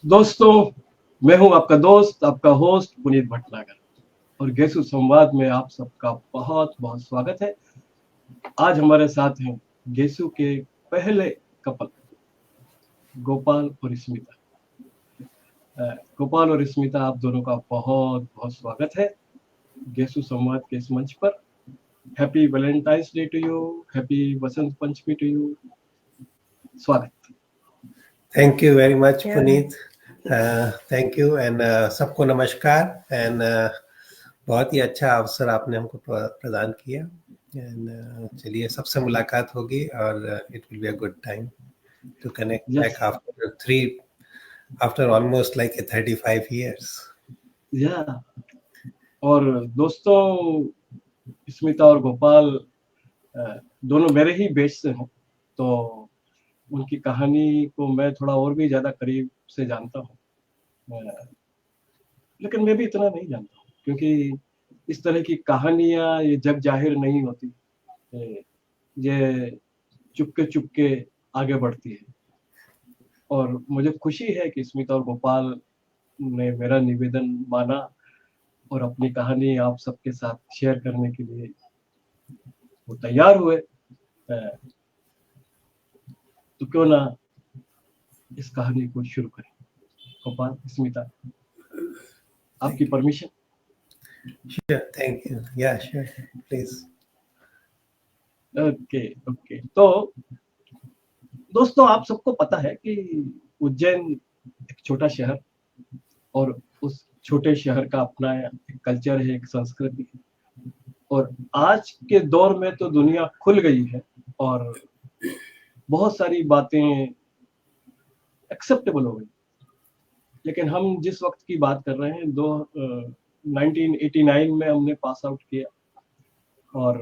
दोस्तों, मैं हूं आपका दोस्त, आपका होस्ट पुनीत भटनागर और गेसु संवाद में आप सबका बहुत बहुत स्वागत है। आज हमारे साथ हैं गेसु के पहले कपल गोपाल और स्मिता। गोपाल और स्मिता, आप दोनों का बहुत बहुत स्वागत है गेसु संवाद के इस मंच पर। Happy Valentine's day to you, happy Vasant Panchami to you. स्वागत। Thank you very much Puneet, thank you and सबको नमस्कार एंड बहुत ही अच्छा अवसर आपने हमको प्रदान किया एंड चलिए सबसे मुलाकात होगी और it will be a good time to connect back after almost like 35 years। या और दोस्तों, स्मिता और गोपाल दोनों मेरे ही बैच से हैं, तो उनकी कहानी को मैं थोड़ा और भी ज्यादा करीब से जानता हूँ, लेकिन मैं भी इतना नहीं जानता हूँ क्योंकि इस तरह की कहानियां ये जग जाहिर नहीं होती, ये चुपके चुपके आगे बढ़ती है। और मुझे खुशी है कि स्मिता और गोपाल ने मेरा निवेदन माना और अपनी कहानी आप सबके साथ शेयर करने के लिए वो तैयार हुए। तो क्यों ना इस कहानी को शुरू करें। गोपाल, स्मिता, आपकी permission? Sure, thank you. Yeah, sure, please. Okay. तो दोस्तों, आप सबको पता है कि उज्जैन एक छोटा शहर और उस छोटे शहर का अपना एक कल्चर है, एक संस्कृति है। और आज के दौर में तो दुनिया खुल गई है और बहुत सारी बातें एक्सेप्टेबल हो गई। लेकिन हम जिस वक्त की बात कर रहे हैं, 1989 में हमने पास आउट किया और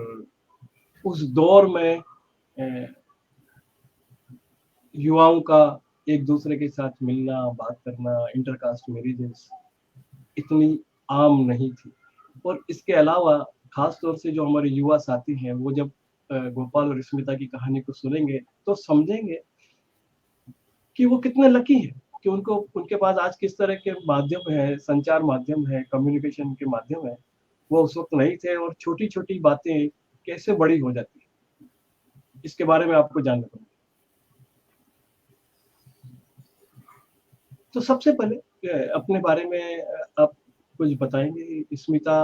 उस दौर में युवाओं का एक दूसरे के साथ मिलना, बात करना, इंटरकास्ट मैरिजेस इतनी आम नहीं थी। और इसके अलावा खास तौर से जो हमारे युवा साथी हैं, वो जब गोपाल और स्मिता की कहानी को सुनेंगे तो समझेंगे कि वो कितने लकी हैं कि उनके पास आज किस तरह के माध्यम है, संचार माध्यम है, कम्युनिकेशन के माध्यम है, वो उस वक्त नहीं थे। और छोटी छोटी बातें कैसे बड़ी हो जाती है, इसके बारे में आपको जानना पड़ेगा। तो सबसे पहले अपने बारे में आप कुछ बताएंगे? स्मिता,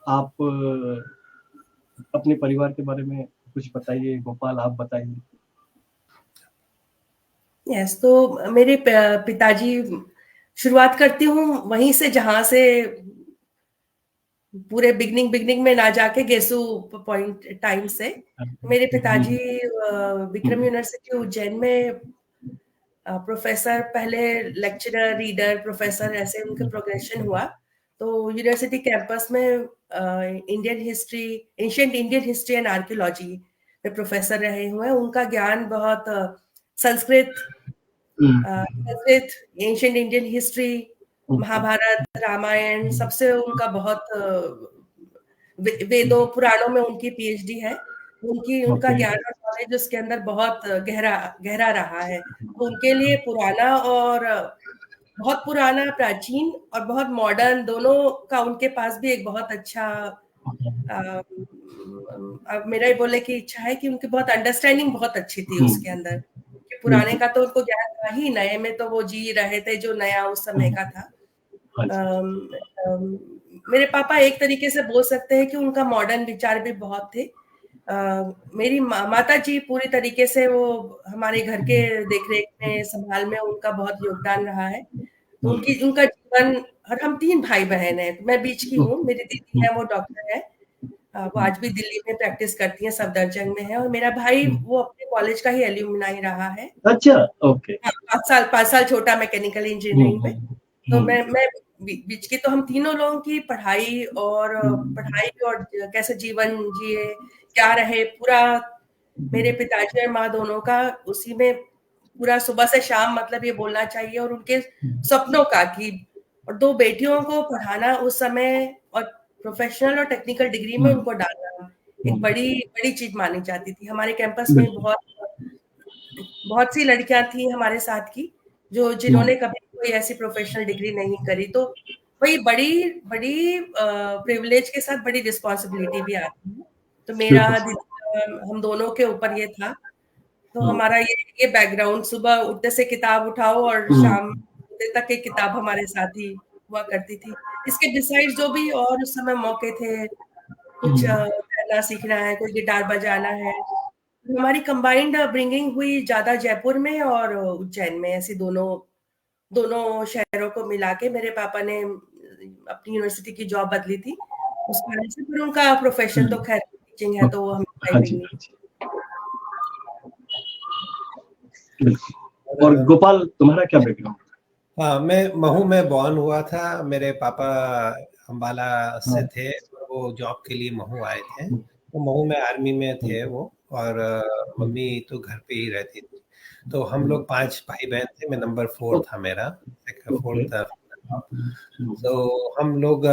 आप अपने परिवार के बारे में कुछ बताइए। गोपाल, आप बताइए। यस, तो मेरे पिताजी, शुरुआत करती हूँ वहीं से जहां से पूरे बिगनिंग में ना जाके गेसु पॉइंट टाइम से। मेरे पिताजी विक्रम यूनिवर्सिटी उज्जैन में प्रोफेसर, पहले लेक्चरर, रीडर, प्रोफेसर, ऐसे उनका प्रोग्रेशन हुआ। तो यूनिवर्सिटी कैंपस में Indian history, ancient Indian history and archaeology में प्रोफेसर रहे हुए हैं। उनका ज्ञान बहुत Sanskrit, ancient Indian history, Mahabharata, Ramayana, सबसे उनका बहुत वेदों, पुराणों में उनकी पीएचडी है। उनका ज्ञान और नॉलेज उसके अंदर बहुत गहरा रहा है। तो उनके लिए पुराना और बहुत पुराना, प्राचीन और बहुत मॉडर्न, दोनों का उनके पास भी एक बहुत अच्छा, अब मेरा ये बोले की इच्छा है कि उनकी बहुत अंडरस्टैंडिंग बहुत अच्छी थी उसके अंदर। पुराने का तो उनको ज्ञान था ही, नए में तो वो जी रहे थे जो नया उस समय का था। मेरे पापा एक तरीके से बोल सकते हैं कि उनका मॉडर्न विचार भी बहुत थे। मेरी माता जी पूरी तरीके से वो हमारे घर के देखरेख में, संभाल में उनका बहुत योगदान रहा है। तो उनका जीवन, और हम 3 भाई बहन हैं, मैं बीच की हूँ। मेरी दीदी है, वो डॉक्टर है, वो आज भी दिल्ली में प्रैक्टिस करती है, सफदरजंग में है। और मेरा भाई वो अपने कॉलेज का ही एल्यूमिनाई रहा है। अच्छा, ओके। 5 साल छोटा, मैकेनिकल इंजीनियरिंग में। तो मैं बीच की, तो हम तीनों लोगों की पढ़ाई और कैसे जीवन जिए, क्या रहे, पूरा मेरे पिताजी और माँ दोनों का उसी में पूरा सुबह से शाम, मतलब ये बोलना चाहिए। और उनके सपनों का कि, और 2 बेटियों को पढ़ाना उस समय, और प्रोफेशनल और टेक्निकल डिग्री में उनको डालना एक बड़ी चीज मानी जाती थी। हमारे कैंपस में बहुत सी लड़कियां थी हमारे साथ की, जिन्होंने कभी कोई ऐसी प्रोफेशनल डिग्री नहीं करी, तो वही बड़ी बड़ी प्रिविलेज के साथ बड़ी रिस्पॉन्सिबिलिटी भी आती है। तो मेरा हम दोनों के ऊपर ये था। तो हमारा ये बैकग्राउंड, सुबह उठते से किताब उठाओ और शाम होते तक एक किताब हमारे साथ ही हुआ करती थी। इसके डिसाइड जो भी और उस समय मौके थे, कुछ तैरना सीखना है, कोई गिटार बजाना है, हमारी कंबाइंड ब्रिंगिंग हुई ज्यादा जयपुर में और उज्जैन में। ऐसी दोनों शहरों को मिला के मेरे पापा ने अपनी यूनिवर्सिटी की जॉब बदली थी उस कारण से, फिर उनका प्रोफेशन तो खैर टीचिंग है, तो वो हम और गोपाल, तुम्हारा क्या बैकग्राउंड? हाँ, मैं महू में बॉर्न हुआ था। मेरे पापा अम्बाला से थे, वो जॉब के लिए महू आए थे। तो महू में आर्मी में थे वो, और मम्मी तो घर पे ही रहती थी। तो हम लोग 5 भाई बहन थे, मैं नंबर 4 था मेरा, 4th था। तो हम लोग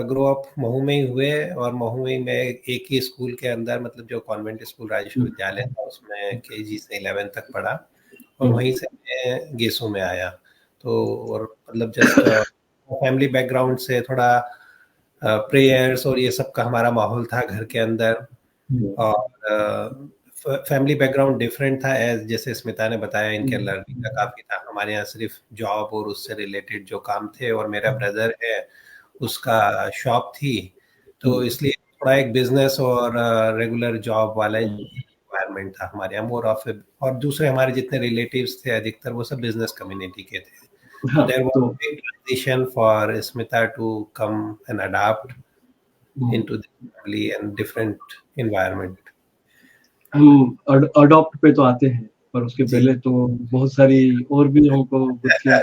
ग्रो अप महू में ही हुए, और महू में एक ही स्कूल के अंदर, मतलब जो कॉन्वेंट स्कूल राजेश्वर विद्यालय था, उसमें KG से 11 तक पढ़ा, और वहीं से मैं गेसू में आया। तो और मतलब जस्ट फैमिली बैकग्राउंड से थोड़ा प्रेयर्स और ये सब का हमारा माहौल था घर के अंदर। और फैमिली बैकग्राउंड डिफरेंट था, एज जैसे स्मिता ने बताया, इनके लर्निंग का काफी था। हमारे यहाँ सिर्फ जॉब और उससे रिलेटेड जो काम थे, और मेरा ब्रदर है उसका शॉप थी, तो इसलिए थोड़ा एक बिजनेस और रेगुलर जॉब वाला एनवायरनमेंट था हमारे यहाँ, मोर ऑफ। और दूसरे हमारे जितने रिलेटिव्स थे अधिकतर वो सब बिजनेस कम्युनिटी के थे। So there was a big transition for Smita to come and adapt into the family and different environment. हम अडॉप्ट पे तो आते हैं, पर उसके पहले तो बहुत सारी और भी हमको गुत्थियां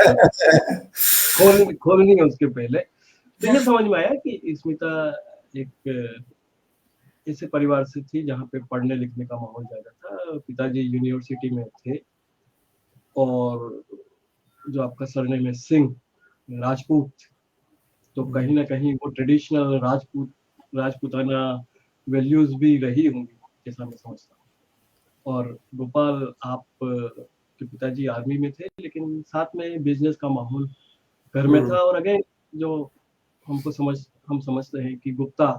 खोलनी है उसके पहले। तो ये समझ में आया कि स्मिता एक ऐसे परिवार से थी जहाँ पे पढ़ने लिखने का माहौल ज्यादा था। पिताजी यूनिवर्सिटी में थे, और जो आपका सरनेम है सिंह, राजपूत, तो कहीं ना कहीं वो ट्रेडिशनल राजपूताना वैल्यूज भी रही होंगी, जैसा मैं समझता हूँ। और गोपाल, आप के पिताजी आर्मी में थे, लेकिन साथ में बिजनेस का माहौल घर में था। और अगेन जो हम समझते हैं कि गुप्ता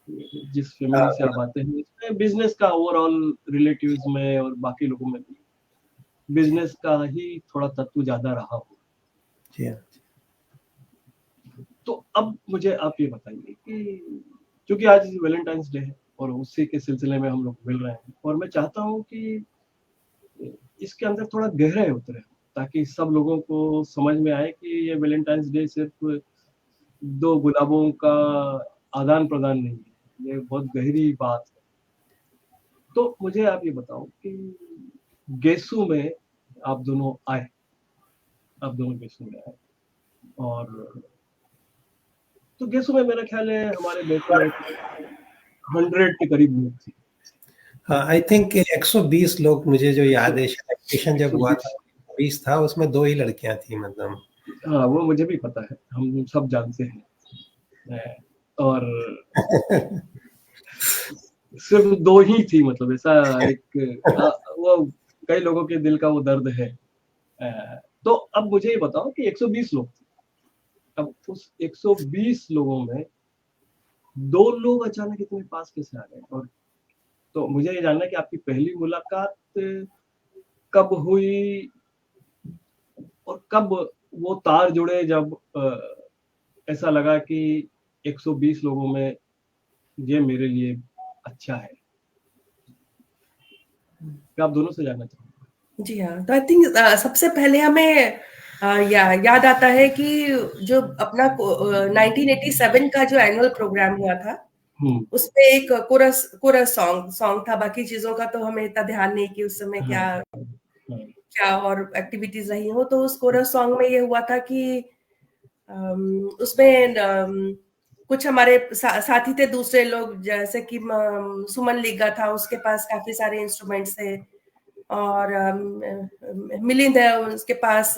जिस फैमिली से आप आते हैं, इसमें बिजनेस का ओवरऑल रिलेटिव्स में और बाकी लोगों में बिजनेस का ही थोड़ा तत्व ज्यादा रहा हो। तो अब मुझे आप ये बताइए कि क्योंकि आज वैलेंटाइंस डे है और उसी के सिलसिले में हम लोग मिल रहे हैं, और मैं चाहता हूँ कि इसके अंदर थोड़ा गहराई उतरे, ताकि सब लोगों को समझ में आए कि ये वैलेंटाइंस डे सिर्फ 2 गुलाबों का आदान प्रदान नहीं है, ये बहुत गहरी बात है। तो मुझे आप ये बताओ कि गेसू में आप दोनों गेसू में आए, और तो गेसू में मेरा ख्याल है हमारे बैच में 100 के करीब लोग थे। हाँ, आई थिंक 120 लोग, मुझे जो याद है, एडमिशन जब हुआ था 20 था, उसमें 2 ही लड़कियां थी, मतलब। हाँ, वो मुझे भी पता है, हम सब जानते हैं। और सिर्फ 2 ही थी, मतलब ऐसा एक वो कई लोगों के दिल का वो दर्द है। तो अब मुझे ये बताओ कि 120 लोग थे, अब उस 120 लोगों में 2 लोग अचानक इतने पास कैसे आ गए? और तो मुझे ये जानना है कि आपकी पहली मुलाकात कब हुई, और कब वो तार जुड़े जब ऐसा लगा कि 120 लोगों में ये मेरे लिए अच्छा है? आप दोनों से जानना चाहूंगा। जी हाँ, तो आई थिंक सबसे पहले हमें याद आता है कि जो अपना 1987 का जो एनुअल प्रोग्राम हुआ था, उसमें एक कोरस सॉन्ग था। बाकी चीजों का तो हमें इतना ध्यान नहीं कि उस समय क्या और एक्टिविटीज रही हो। तो उस कोरस सॉन्ग में ये हुआ था कि उसमें कुछ हमारे साथी थे दूसरे लोग, जैसे कि सुमन लिग्गा था, उसके पास काफी सारे इंस्ट्रूमेंट्स थे, और मिलिंद है, उसके पास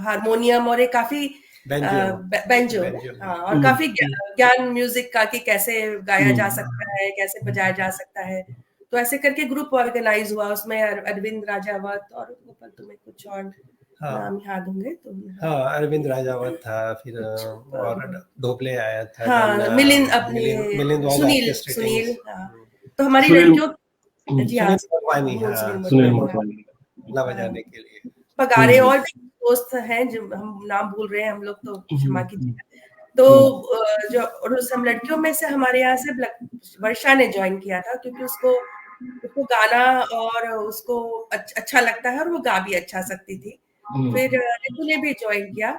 हारमोनियम और एक काफी बेंजो, और काफी ज्ञान म्यूजिक का कि कैसे गाया जा सकता है, कैसे बजाया जा सकता है। तो ऐसे करके ग्रुप ऑर्गेनाइज हुआ, उसमें अरविंद राजावत और गोपाल तुम्हें कुछ और हाँ नाम याद होंगे तो। हाँ, अरविंद राजावत था, फिर और ढोबले आया था, हाँ, मिलिंद अपने मिलिंद was सुनील orchestrating। हाँ। तो हमारी सुनील लड़कियों जी हाँ, सुनील मोटवानी, हाँ, सुनील सुनील मोटवानी, हाँ। मोटवानी। तबला बजाने के लिए। पगारे और भी दोस्त हैं जो हम नाम भूल रहे हैं हम लोग, तो क्षमा कीजिएगा। तो जो और उस हम लड़कियों में से हमारे यहाँ से वर्षा ने ज्वाइन किया था, क्योंकि उसको गाना और उसको अच्छा लगता है और वो गा भी अच्छा सकती थी। फिर रितु ने भी ज्वाइन किया,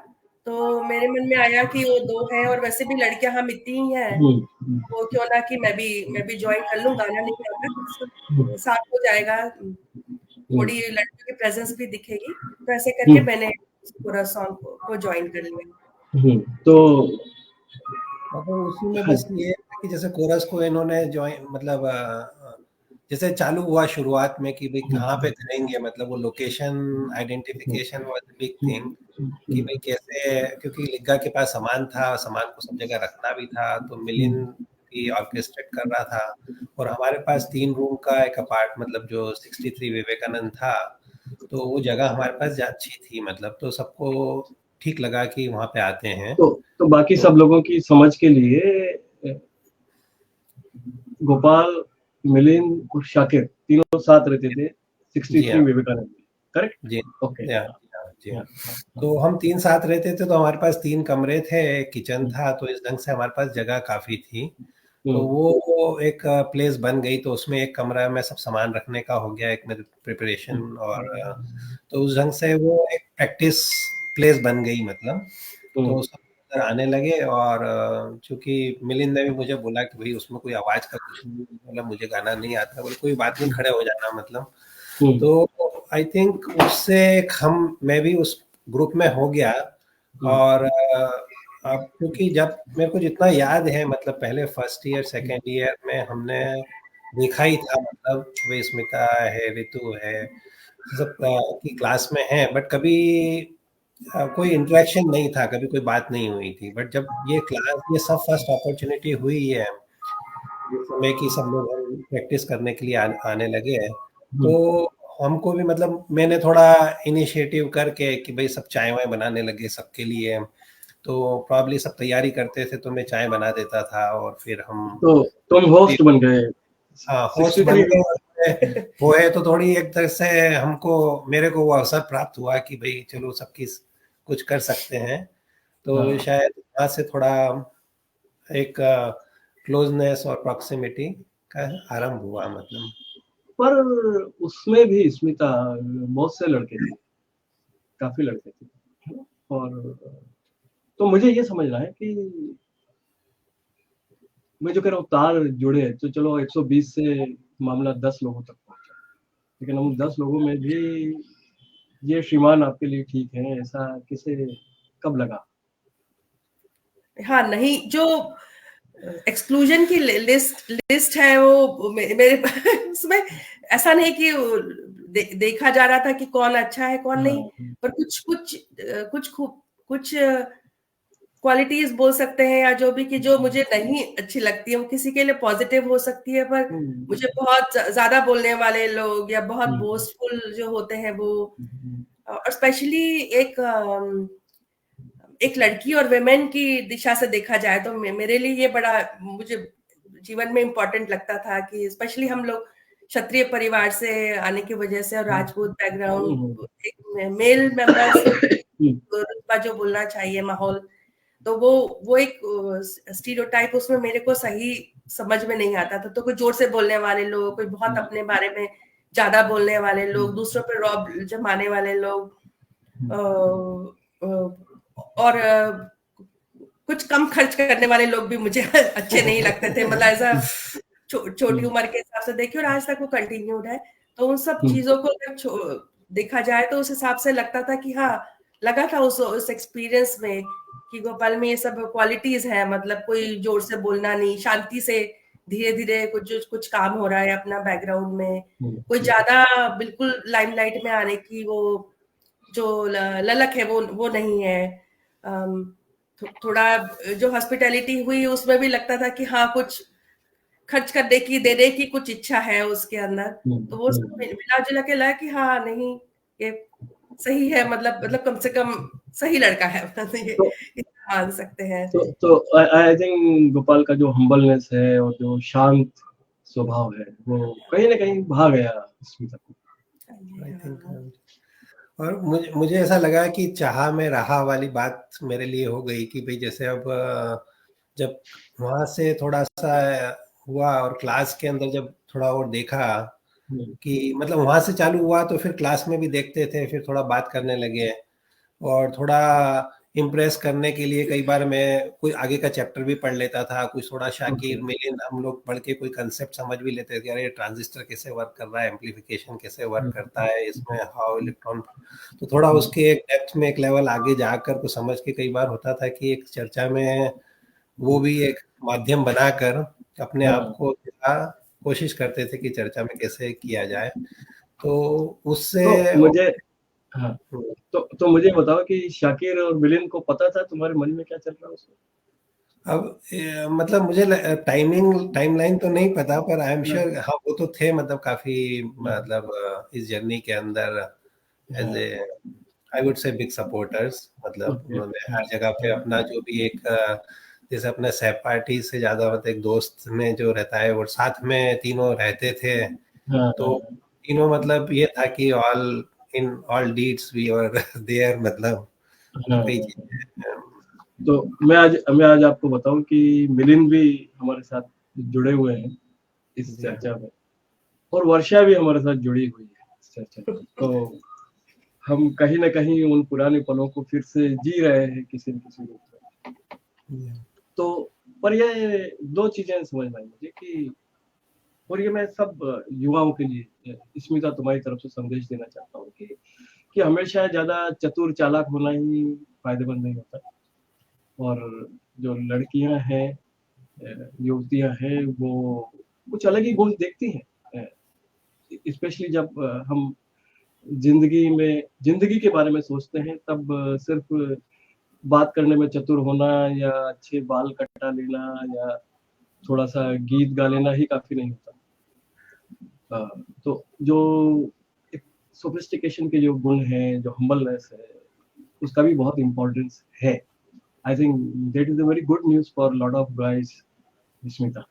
तो मेरे मन में आया कि वो 2 हैं और वैसे भी लड़कियां हम इतनी ही हैं, वो क्यों ना कि मैं भी ज्वाइन कर लूं, गाना नहीं आता, साथ हो जाएगा, थोड़ी लड़कियों की प्रेजेंस भी दिखेगी, तो ऐसे करके मैंने पूरा सॉन्ग को ज्वाइन कर लिया। तो उसी में बस ये है कि जैसे कोरस को इन्होंने ज्वाइन, मतलब जैसे चालू हुआ शुरुआत में कि भाई कहाँ पे करेंगे, मतलब वो location identification was big thing कि भाई कैसे, क्योंकि लिग्गा के पास सामान था, सामान को सब जगह रखना भी था, तो मिलिंद भी ऑर्केस्ट्रेट कर रहा था, और हमारे पास 3 रूम का एक अपार्ट, मतलब जो 63 विवेकानंद था, तो वो जगह हमारे पास अच्छी थी, मतलब तो सबको ठीक लगा कि वहाँ पे आते हैं। तो बाकी सब लोगों की समझ के लिए गोपाल, मिलिंद और शाकिर तीनों साथ रहते थे 63 विवेकानंद, करेक्ट? जी ओके। जी हाँ। तो हम 3 साथ रहते थे, तो हमारे पास 3 कमरे थे, किचन था, तो इस ढंग से हमारे पास जगह काफी थी। तो वो एक प्लेस बन गई, तो उसमें एक कमरा में सब सामान रखने का हो गया, एक में प्रिपरेशन, और तो उस ढंग से वो एक प्रैक्टिस प्लेस बन गई, मतलब तो सब अंदर आने लगे। और चूंकि मिलिंद ने भी मुझे बोला कि भाई उसमें कोई आवाज का कुछ नहीं, मतलब मुझे गाना नहीं आता, बोले कोई बात नहीं, खड़े हो जाना, मतलब तो आई थिंक उससे मैं भी उस ग्रुप में हो गया। और अब क्योंकि जब मेरे को जितना याद है, मतलब पहले फर्स्ट ईयर सेकेंड ईयर में हमने देखा ही था, मतलब वे स्मिता है, ऋतु है, सब की क्लास में है, बट कभी कोई इंटरेक्शन नहीं था, कभी कोई बात नहीं हुई थी। बट जब ये सब फर्स्ट अपॉर्चुनिटी हुई है, जिस समय की सब लोग हम प्रैक्टिस करने के लिए आने लगे हैं, तो हमको भी, मतलब मैंने थोड़ा इनिशिएटिव करके कि भाई सब चाय वाय बनाने लगे सबके लिए, तो प्रॉब्ली सब तैयारी करते थे, तो मैं चाय बना देता था, और फिर हम तो तुम होस्ट बन गए। हाँ, होस्ट बन गए। वो है तो थोड़ी एक तरह से मेरे को वो अवसर प्राप्त हुआ कि भाई चलो सबकी कुछ कर सकते हैं, तो शायद यहाँ से थोड़ा एक क्लोजनेस और प्रॉक्सिमिटी का आरंभ हुआ, मतलब। पर उसमें भी स्मिता, बहुत से लड़के थे, काफी लड़के थे, और तो मुझे ये समझना है कि मैं जो कह रहा हूँ तार जुड़े, तो चलो 120 से मामला 10 लोगों तक पहुंचा, लेकिन उन 10 लोगों में भी ये श्रीमान आपके लिए ठीक है, ऐसा किसे कब लगा? हाँ, नहीं, जो एक्सक्लूजन की लिस्ट है वो मेरे उसमें ऐसा नहीं कि देखा जा रहा था कि कौन अच्छा है कौन नहीं, पर कुछ क्वालिटीज बोल सकते हैं, या जो भी कि जो मुझे नहीं अच्छी लगती है, वो किसी के लिए पॉजिटिव हो सकती है, पर मुझे बहुत ज्यादा बोलने वाले लोग या बहुत बोस्टफुल जो होते हैं वो, और स्पेशली एक लड़की और वेमेन की दिशा से देखा जाए तो मेरे लिए ये बड़ा मुझे जीवन में इम्पोर्टेंट लगता था कि स्पेशली हम लोग क्षत्रिय परिवार से आने की वजह से और राजपूत बैकग्राउंड, एक मेल मेंबर्स रुतबा जो बोलना चाहिए माहौल, तो वो एक स्टीरियोटाइप उसमें मेरे को सही समझ में नहीं आता था। तो कोई जोर से बोलने वाले लोग, कोई बहुत अपने बारे में ज्यादा बोलने वाले लोग, दूसरों पर रौब जमाने वाले लोग, और कुछ कम खर्च करने वाले लोग भी मुझे अच्छे नहीं लगते थे, मतलब ऐसा छोटी उम्र के हिसाब से देखिए, और आज तक वो कंटिन्यूड है। तो उन सब चीजों को अगर देखा जाए तो उस हिसाब से लगता था कि हाँ, लगा था उस एक्सपीरियंस में कि गोपाल में ये सब क्वालिटीज है, मतलब कोई जोर से बोलना नहीं, शांति से धीरे धीरे कुछ काम हो रहा है अपना बैकग्राउंड में, कोई ज्यादा बिल्कुल लाइमलाइट में आने की वो जो ललक है वो नहीं है। थोड़ा जो हॉस्पिटैलिटी हुई उसमें भी लगता था कि हाँ, कुछ खर्च करने की, देने की कुछ इच्छा है उसके अंदर, तो वो सब मिला जुला के लगा कि हाँ, नहीं, ये सही है, मतलब कम से कम सही लड़का है, ये मान सकते हैं। तो आई थिंक गोपाल का जो हम्बलनेस है और जो शांत स्वभाव है वो कहीं ना कहीं भा गया स्मिता को। आई थिंक और मुझे ऐसा लगा कि चाह में रहा वाली बात मेरे लिए हो गई कि भाई जैसे अब जब वहां से थोड़ा सा हुआ और क्लास के अंदर जब थोड़ा और देखा कि मतलब वहां से चालू हुआ तो फिर क्लास में भी देखते थे, फिर थोड़ा बात करने लगे और थोड़ा इम्प्रेस करने के लिए कई बार मैं कोई आगे का चैप्टर भी पढ़ लेता था, कुछ थोड़ा शाकिर मिलिंद हम लोग पढ़ के कोई कंसेप्ट समझ भी लेते थे, अरे ट्रांजिस्टर कैसे वर्क कर रहा है, एम्पलीफिकेशन कैसे वर्क करता है, इसमें हाउ इलेक्ट्रॉन, तो थोड़ा उसके एक डेप्थ में एक लेवल आगे जाकर को समझ के कई बार होता था कि एक चर्चा में वो भी एक माध्यम बनाकर अपने आप को कोशिश करते थे कि चर्चा में कैसे किया जाए। तो उससे तो मुझे हाँ तो मुझे बताओ कि शाकिर और मिलिंद को पता था तुम्हारे मन में क्या चल रहा है उसमें? अब मतलब मुझे टाइमलाइन तो नहीं पता, पर आई एम श्योर हाँ वो तो थे, मतलब काफी मतलब इस जर्नी के अंदर as a I would say big supporters, मतलब उन्होंने हर जगह पे अपना जो भी एक जैसे अपने सहपाठी से ज्यादा मतलब एक दोस्त में जो रहता है वो साथ में तीनों रहते थे, तो तीनों मतलब ये था कि all in all deeds we were there, मतलब कई चीजें। तो मैं आज आपको बताऊं कि मिलिंद भी हमारे साथ जुड़े हुए हैं इस चर्चा में और वर्षा भी हमारे साथ जुड़ी हुई है इस चर्चा में। तो हम कहीं ना कहीं उन पुराने पलों को फिर से जी रहे हैं किसी न किसी रूप में। तो पर ये दो चीजें समझ में आई मुझे कि, और ये मैं सब युवाओं के लिए स्मिता तुम्हारी तरफ से संदेश देना चाहता हूँ कि हमेशा ज्यादा चतुर चालाक होना ही फायदेमंद नहीं होता, और जो लड़कियां हैं युवतियां हैं वो कुछ अलग ही गोल देखती हैं, स्पेशली जब हम जिंदगी के बारे में सोचते हैं, तब सिर्फ बात करने में चतुर होना या अच्छे बाल कटा लेना या थोड़ा सा गीत गा लेना ही काफी नहीं होता। तो जो सोफिस्टिकेशन के जो गुण हैं, जो हम्बलनेस है, उसका भी बहुत इम्पोर्टेंस है। I think that is a very good news for a lot of guys, Smita,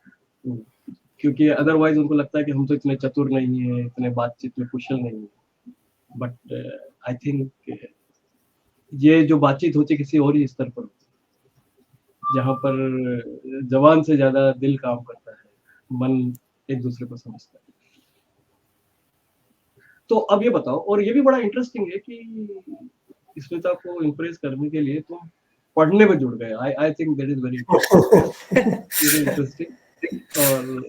क्योंकि अदरवाइज उनको लगता है कि हम तो इतने चतुर नहीं है, इतने बातचीत में कुशल नहीं है, बट आई थिंक ये जो बातचीत होती है किसी और ही स्तर पर होती है, जहाँ पर जबान से ज्यादा दिल काम करता है, मन एक दूसरे को समझता है। तो अब ये बताओ, और ये भी बड़ा इंटरेस्टिंग है कि स्मिता को इम्प्रेस करने के लिए तुम पढ़ने में जुड़ गए। आई think that is very interesting. और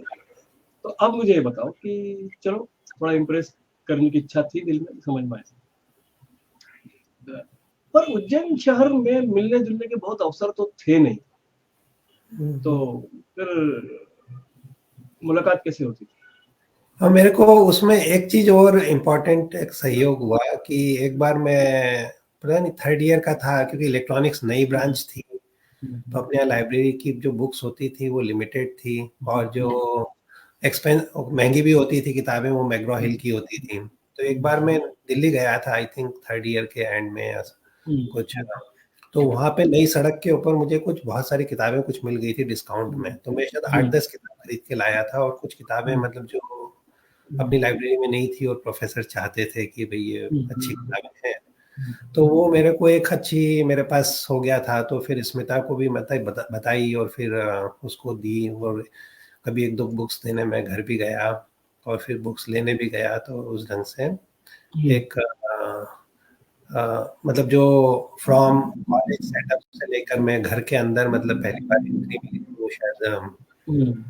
तो अब मुझे ये बताओ कि चलो थोड़ा इम्प्रेस करने की इच्छा थी दिल में, समझ में आया, पर उज्जैन शहर में मिलने जुलने के बहुत अवसर तो थे नहीं, तो फिर मुलाकात कैसे होती थी? हाँ, मेरे को उसमें एक चीज और इम्पोर्टेंट एक सहयोग हुआ कि एक बार मैं पता नहीं 3rd ईयर का था, क्योंकि इलेक्ट्रॉनिक्स नई ब्रांच थी, तो अपने यहाँ लाइब्रेरी की जो बुक्स होती थी वो लिमिटेड थी, और जो महंगी भी होती थी किताबें वो मैग्रो हिल की होती थी। तो एक बार मैं दिल्ली गया था, आई थिंक 3rd ईयर के एंड में कुछ, तो वहाँ पे नई सड़क के ऊपर मुझे कुछ बहुत सारी किताबें कुछ मिल गई थी डिस्काउंट में, तो मैं शायद 8-10 किताब खरीद के लाया था, और कुछ किताबें मतलब जो अपनी लाइब्रेरी में नहीं थी और प्रोफेसर चाहते थे कि भाई ये अच्छी किताबें हैं, तो वो मेरे को एक अच्छी मेरे पास हो गया था, तो फिर स्मिता को भी मतलब बताई और फिर उसको दी, और कभी 1-2 बुक्स देने मैं घर भी गया और फिर बुक्स लेने भी गया, तो उस ढंग से एक मतलब जो फ्रॉम कॉलेज सेटअप से लेकर मैं घर के अंदर मतलब पहली बार एंट्री मिली थी वो शायद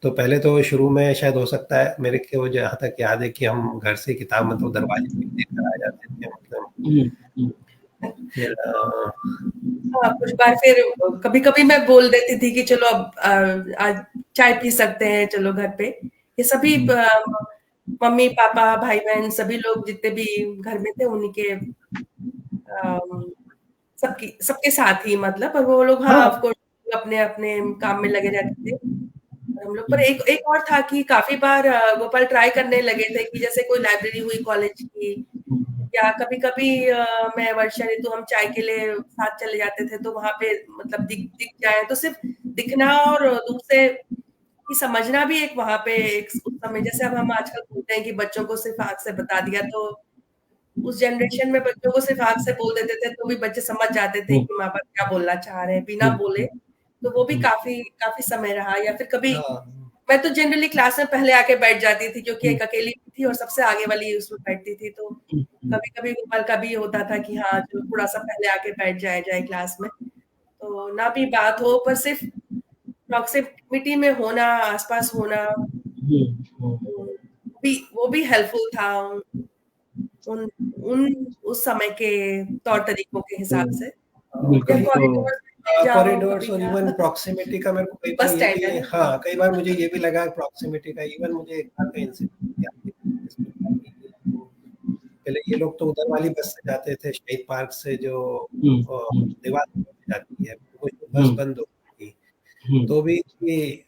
तो पहले तो शुरू में शायद हो सकता है मेरे को जहाँ तक याद है कि हम घर से किताब मतलब दरवाजे पे देकर आ जाते थे, मतलब फिर कुछ बार फिर कभी-कभी मैं बोल देती थी कि चलो अब आज चाय पी सकते हैं, चलो घर पे। ये सभी मम्मी पापा भाई बहन सभी लोग जितने भी घर में थे उन्हीं के सबके साथ ही, मतलब, और वो लोग हाँ ऑफ कोर्स अपने अपने काम में लगे रहते थे हम लोग। पर एक और था कि काफी बार गोपाल ट्राई करने लगे थे कि जैसे कोई लाइब्रेरी हुई कॉलेज की या कभी-कभी मैं वर्षा ऋतु हम चाय के लिए साथ चले जाते थे, तो वहाँ पे मतलब दिख जाए तो सिर्फ दिखना और दूर से कि समझना भी एक वहाँ पे एक उस समय जैसे अब हम आजकल बोलते हैं कि बच्चों को सिर्फ आँख से बता दिया, तो उस जनरेशन में बच्चों को सिर्फ आँख से बोल देते थे, तो भी बच्चे समझ जाते थे कि माँ-बाप क्या बोलना चाह रहे हैं, बिना बोले। तो वो भी काफ़ी समय रहा या फिर कभी मैं तो जनरली क्लास में पहले आके बैठ जाती थी क्योंकि एक अकेली थी और सबसे आगे वाली उसमें बैठती थी, तो कभी-कभी गोपाल का भी होता था कि हाँ, जो थोड़ा-सा पहले आके बैठ जाए क्लास में। तो ना भी बात हो पर सिर्फ प्रॉक्सिमिटी में होना, आस-पास होना वो भी हेल्पफुल था उन उन उस समय के तौर तरीकों के हिसाब से। कॉरिडोर्स और इवन प्रॉक्सिमिटी का मेरे को कई बार ये भी कई बार मुझे ये भी लगा प्रॉक्सिमिटी का इवन मुझे एक बार का इंसिडेंट याद है। पहले ये लोग तो उधर वाली बस से जाते थे शहीद पार्क से जो देवास जाती है, वो बस बंद हो गई, तो भी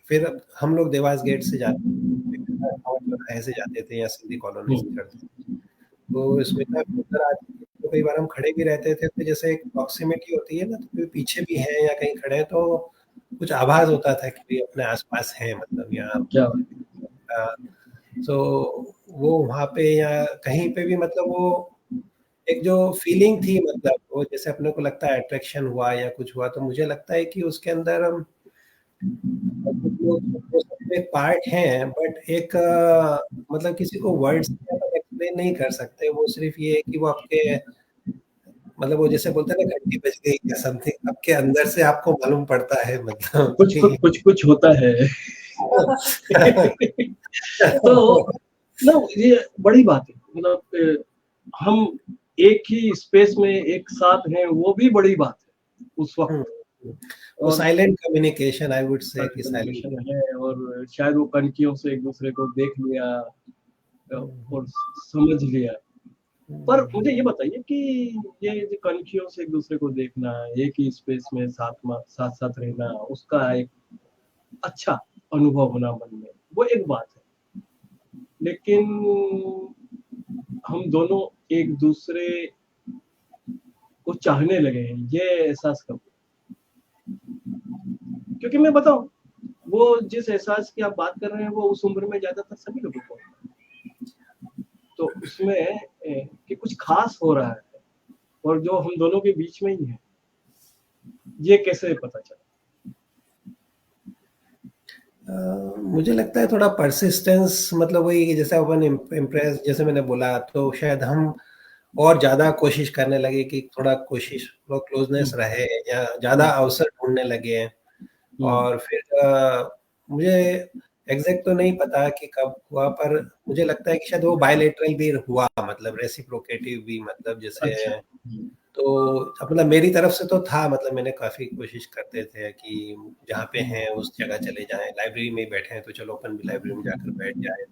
फिर हम लोग देवास गेट से जाते थे या सिंधी कॉलोनी से चढ़ते थे। तो इसमें तो कई बार हम खड़े भी रहते थे, तो जैसे एक प्रॉक्सिमिटी होती है ना, तो पीछे भी है या कहीं खड़े हैं तो कुछ आभास होता था कि अपने आसपास है, मतलब यहाँ तो वो वहाँ पे या कहीं पे भी मतलब वो एक जो फीलिंग थी, मतलब वो जैसे अपने को लगता है अट्रैक्शन हुआ या कुछ हुआ, तो मुझे लगता है कि उसके अंदर हम एक पार्ट है, बट एक मतलब किसी को वर्ड्स एक्सप्लेन नहीं कर सकते। वो सिर्फ ये है कि वो आपके मतलब वो जैसे बोलते हैं ना घंटी बज गई या समथिंग, आपके अंदर से आपको मालूम पड़ता है, मतलब कुछ होता है। तो ना ये बड़ी बात है, मतलब हम एक ही स्पेस में एक साथ हैं, वो भी बड़ी बात है उस वक्त। वो साइलेंट कम्युनिकेशन आई वुड से कि साइलेंट है, और शायद वो कनकियों से एक दूसरे को देख लिया और समझ लिया। पर मुझे ये बताइए कि ये जो कनखियों से एक दूसरे को देखना, एक ही स्पेस में साथ रहना, उसका एक अच्छा अनुभव होना मन में, वो एक बात है। लेकिन हम दोनों एक दूसरे को चाहने लगे हैं, ये एहसास कब? क्योंकि मैं बताऊं, वो जिस एहसास की आप बात कर रहे हैं वो उस उम्र में ज्यादातर सभी लोगों को, तो उसमें कि कुछ खास हो रहा है और जो हम दोनों के बीच में ही है, ये कैसे पता चला? मुझे लगता है थोड़ा परसिस्टेंस, मतलब वही जैसे अपन इम्प्रेस, जैसे मैंने बोला, तो शायद हम और ज्यादा कोशिश करने लगे कि थोड़ा क्लोजनेस रहे या ज्यादा अवसर ढूंढने लगे। और फिर मुझे एग्जैक्ट तो नहीं पता कि कब हुआ, पर मुझे लगता है कि शायद वो बायलैटरल भी हुआ, मतलब रेसिप्रोकेटिव भी, मतलब जैसे अच्छा। तो मतलब मेरी तरफ से तो था, मतलब मैंने काफी कोशिश करते थे कि जहाँ पे हैं उस जगह चले जाएं, लाइब्रेरी में बैठे हैं तो चलो अपन भी लाइब्रेरी में जाकर बैठ जाए।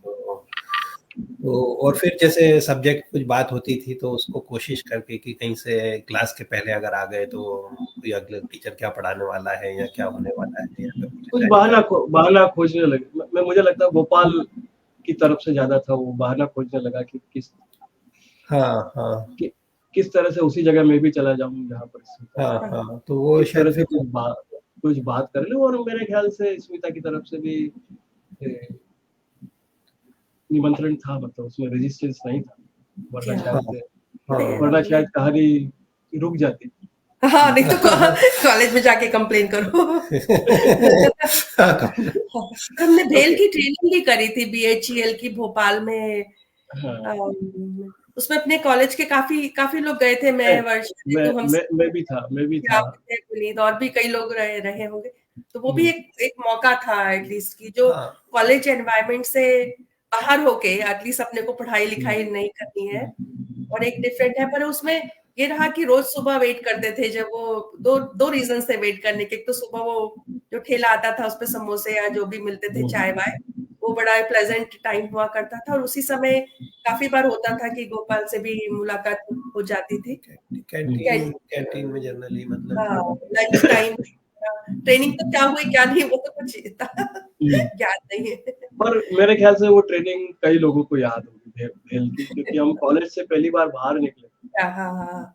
तो और फिर जैसे सब्जेक्ट कुछ बात होती थी तो उसको कोशिश करके कि कहीं से क्लास के पहले अगर आ गए तो कोई अगले टीचर क्या पढ़ाने वाला है या क्या होने वाला है, या कुछ बहाना खोजने लगे। मैं मुझे लगता है गोपाल की तरफ से ज्यादा था, वो बहाना खोजने लगा कि किस तरह से उसी जगह में भी चला जाऊं जहाँ पर तो वो इस तरह से कुछ बात कर ले। और मेरे ख्याल से स्मिता की तरफ से भी निमंत्रण था, मतलब उसमें रेजिस्टेंस नहीं था, वरना शायद कहानी रुक जाती। हाँ, नहीं तो कॉलेज में जाके कंप्लेन करो। हमने भेल की ट्रेनिंग भी करी थी, BHEL की भोपाल में। उसमें अपने कॉलेज के काफी लोग गए थे। मैं भी था। और भी कई लोग रहे होंगे। तो वो भी एक मौका था एटलीस्ट की जो कॉलेज एनवायरनमेंट से बाहर होके एटलीस्ट अपने को पढ़ाई लिखाई नहीं करनी है और एक डिफरेंट है। पर उसमें ये रहा कि रोज सुबह वेट करते थे, जब वो दो रीजन से वेट करने के। एक तो सुबह वो जो ठेला आता था उस पे समोसे या जो भी मिलते थे, चाय वाय, वो बड़ा प्लेजेंट टाइम हुआ करता था। और उसी समय काफी बार होता था कि गोपाल से भी मुलाकात हो जाती थी कैंटीन में जनरली, मतलब लंच टाइम। ट्रेनिंग तो क्या हुई क्या नहीं वो तो कुछ याद नहीं है, पर मेरे ख्याल से वो ट्रेनिंग कई लोगों को याद होगी, भेल की, क्योंकि हम कॉलेज से पहली बार बाहर निकले हाँ।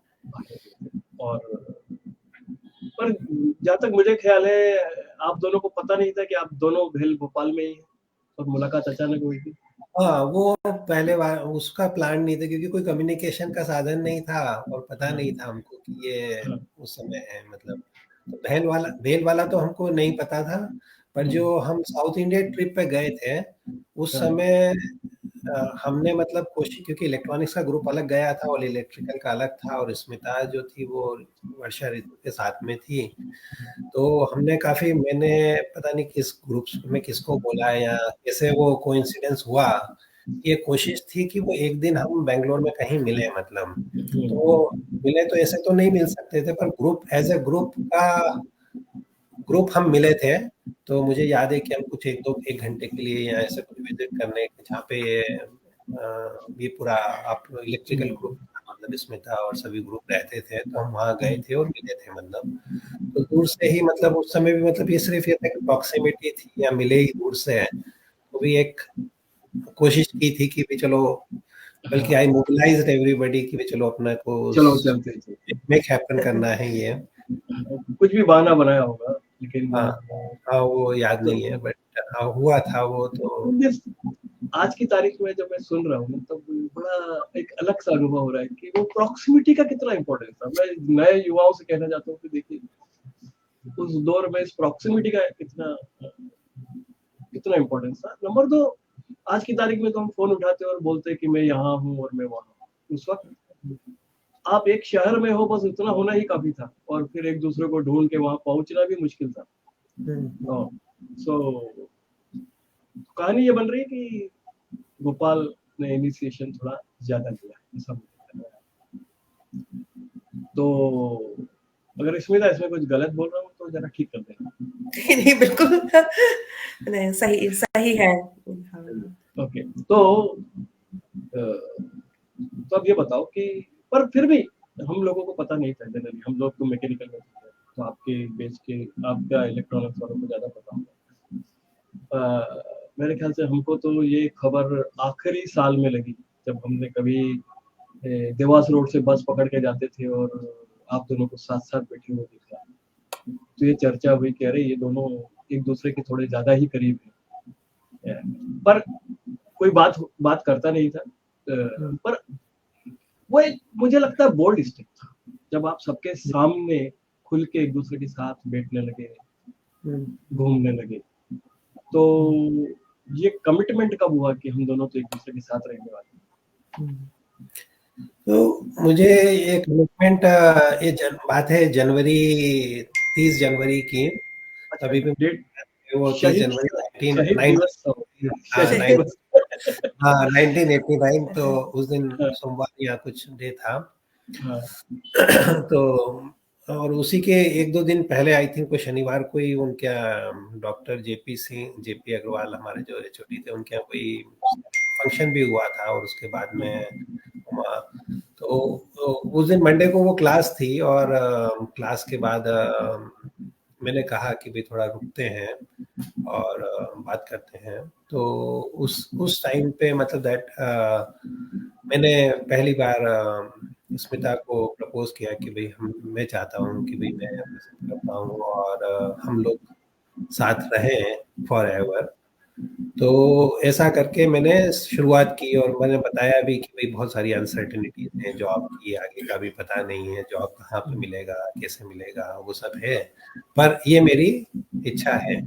और पर जहाँ तक मुझे ख्याल है आप दोनों को पता नहीं था कि आप दोनों भेल भोपाल में ही हैं और मुलाकात अचानक हुई थी। हाँ, वो पहले बार उसका प्लान नहीं था क्योंकि कोई कम्युनिकेशन का साधन नहीं था और पता नहीं था हमको कि ये उस समय है, मतलब तो भेल वाला तो हमको नहीं पता था, पर जो हम साउथ इंडिया ट्रिप पे गए थे उस समय हमने मतलब कोशिश, क्योंकि इलेक्ट्रॉनिक्स का ग्रुप अलग गया था और इलेक्ट्रिकल का अलग था और स्मिता जो थी वो वर्षा ऋतु के साथ में थी, तो हमने काफी, मैंने पता नहीं किस ग्रुप में किसको बोला या कैसे वो कोइंसिडेंस हुआ, ये कोशिश थी कि वो एक दिन हम बेंगलोर में कहीं मिले, मतलब तो मिले तो ऐसे तो नहीं मिल सकते थे, पर ग्रुप एज ए ग्रुप हम मिले थे। तो मुझे याद है कि हम कुछ एक घंटे के लिए या ऐसे कुछ विजिट करने, जहाँ पे ये पूरा आप इलेक्ट्रिकल ग्रुप मतलब स्मिता और सभी ग्रुप रहते थे, तो हम वहाँ गए थे और मिले थे, मतलब तो दूर से ही, मतलब उस समय भी मतलब ये सिर्फ ये था कि प्रॉक्सिमिटी थी या मिले ही दूर से, तो भी एक कोशिश की थी कि भी चलो, बल्कि आई मोबिलाइज्ड एवरीबॉडी कि भी चलो अपना को चलो चलते मेक हैपन करना है ये। कुछ भी बहाना बनाया होगा लेकिन हाँ वो याद नहीं है, बट हाँ हुआ था वो। तो आज की तारीख में जब मैं सुन रहा हूँ तब बड़ा एक अलग सा अनुभव हो रहा है कि वो प्रॉक्सिमिटी का कितना इम्पोर्टेंस था। मैं नए युवाओं से कहना चाहता हूँ कि देखिए उस दौर में इस प्रॉक्सिमिटी का कितना इम्पोर्टेंस था। नंबर 2, आज की तारीख में तो हम फोन उठाते हैं और बोलते हैं कि मैं यहाँ हूँ और मैं वहाँ हूँ। उस वक्त आप एक शहर में हो, बस इतना होना ही काफी था और फिर एक दूसरे को ढूंढ के वहां पहुंचना भी मुश्किल था। सो कहानी ये बन रही है कि गोपाल ने इनिशिएशन थोड़ा ज्यादा लिया ऐसा मुझे लग रहा है। तो अगर स्मिता इसमें कुछ गलत बोल रहा हूँ तो जरा ठीक कर देना। नहीं बिल्कुल नहीं, सही है। ओके, तो अब ये बताओ कि पर फिर भी हम लोगों को पता नहीं था जनरली, हम लोग तो मैकेनिकल में थे, तो आपके बेच के आपका इलेक्ट्रॉनिक्स वालों को ज्यादा पता होगा। मेरे ख्याल से हमको तो ये खबर आखिरी साल में लगी जब हमने कभी देवास रोड से बस पकड़ के जाते थे और आप दोनों को साथ साथ बैठे हुए दिखा, तो ये चर्चा हुई कि अरे ये दोनों एक दूसरे के थोड़े ज्यादा ही करीब है, पर कोई बात करता नहीं था। पर वो एक मुझे लगता है बोल्ड स्टेप था जब आप सबके सामने खुल के एक दूसरे के साथ बैठने लगे, घूमने लगे। तो ये कमिटमेंट कब हुआ कि हम दोनों तो एक दूसरे के साथ रहने वाले? तो मुझे ये कमिटमेंट, ये बात है जनवरी 30 जनवरी की। अभी भी डेट वो 30 जनवरी 1989, तो उस दिन सोमवार या कुछ डे था। तो और उसी के 1-2 दिन पहले आई थिंक कोई शनिवार को ही उनका डॉक्टर जेपी अग्रवाल हमारे जो HOD थे, उनके यहाँ कोई फंक्शन भी हुआ था और उसके बाद में तो उस दिन मंडे को वो क्लास थी और क्लास के बाद मैंने कहा कि भाई थोड़ा रुकते हैं और बात करते हैं। तो उस टाइम पे मतलब दैट मैंने पहली बार स्मिता को प्रपोज किया कि भाई मैं चाहता हूँ कि भाई मैं पसंद करता हूँ और हम लोग साथ रहें फॉर एवर। तो ऐसा करके मैंने शुरुआत की और मैंने बताया भी कि भाई बहुत सारी अनसर्टेनिटीज हैं, जॉब की आगे का भी पता नहीं है, जॉब कहाँ पे मिलेगा, कैसे मिलेगा, वो सब है, पर ये मेरी इच्छा है।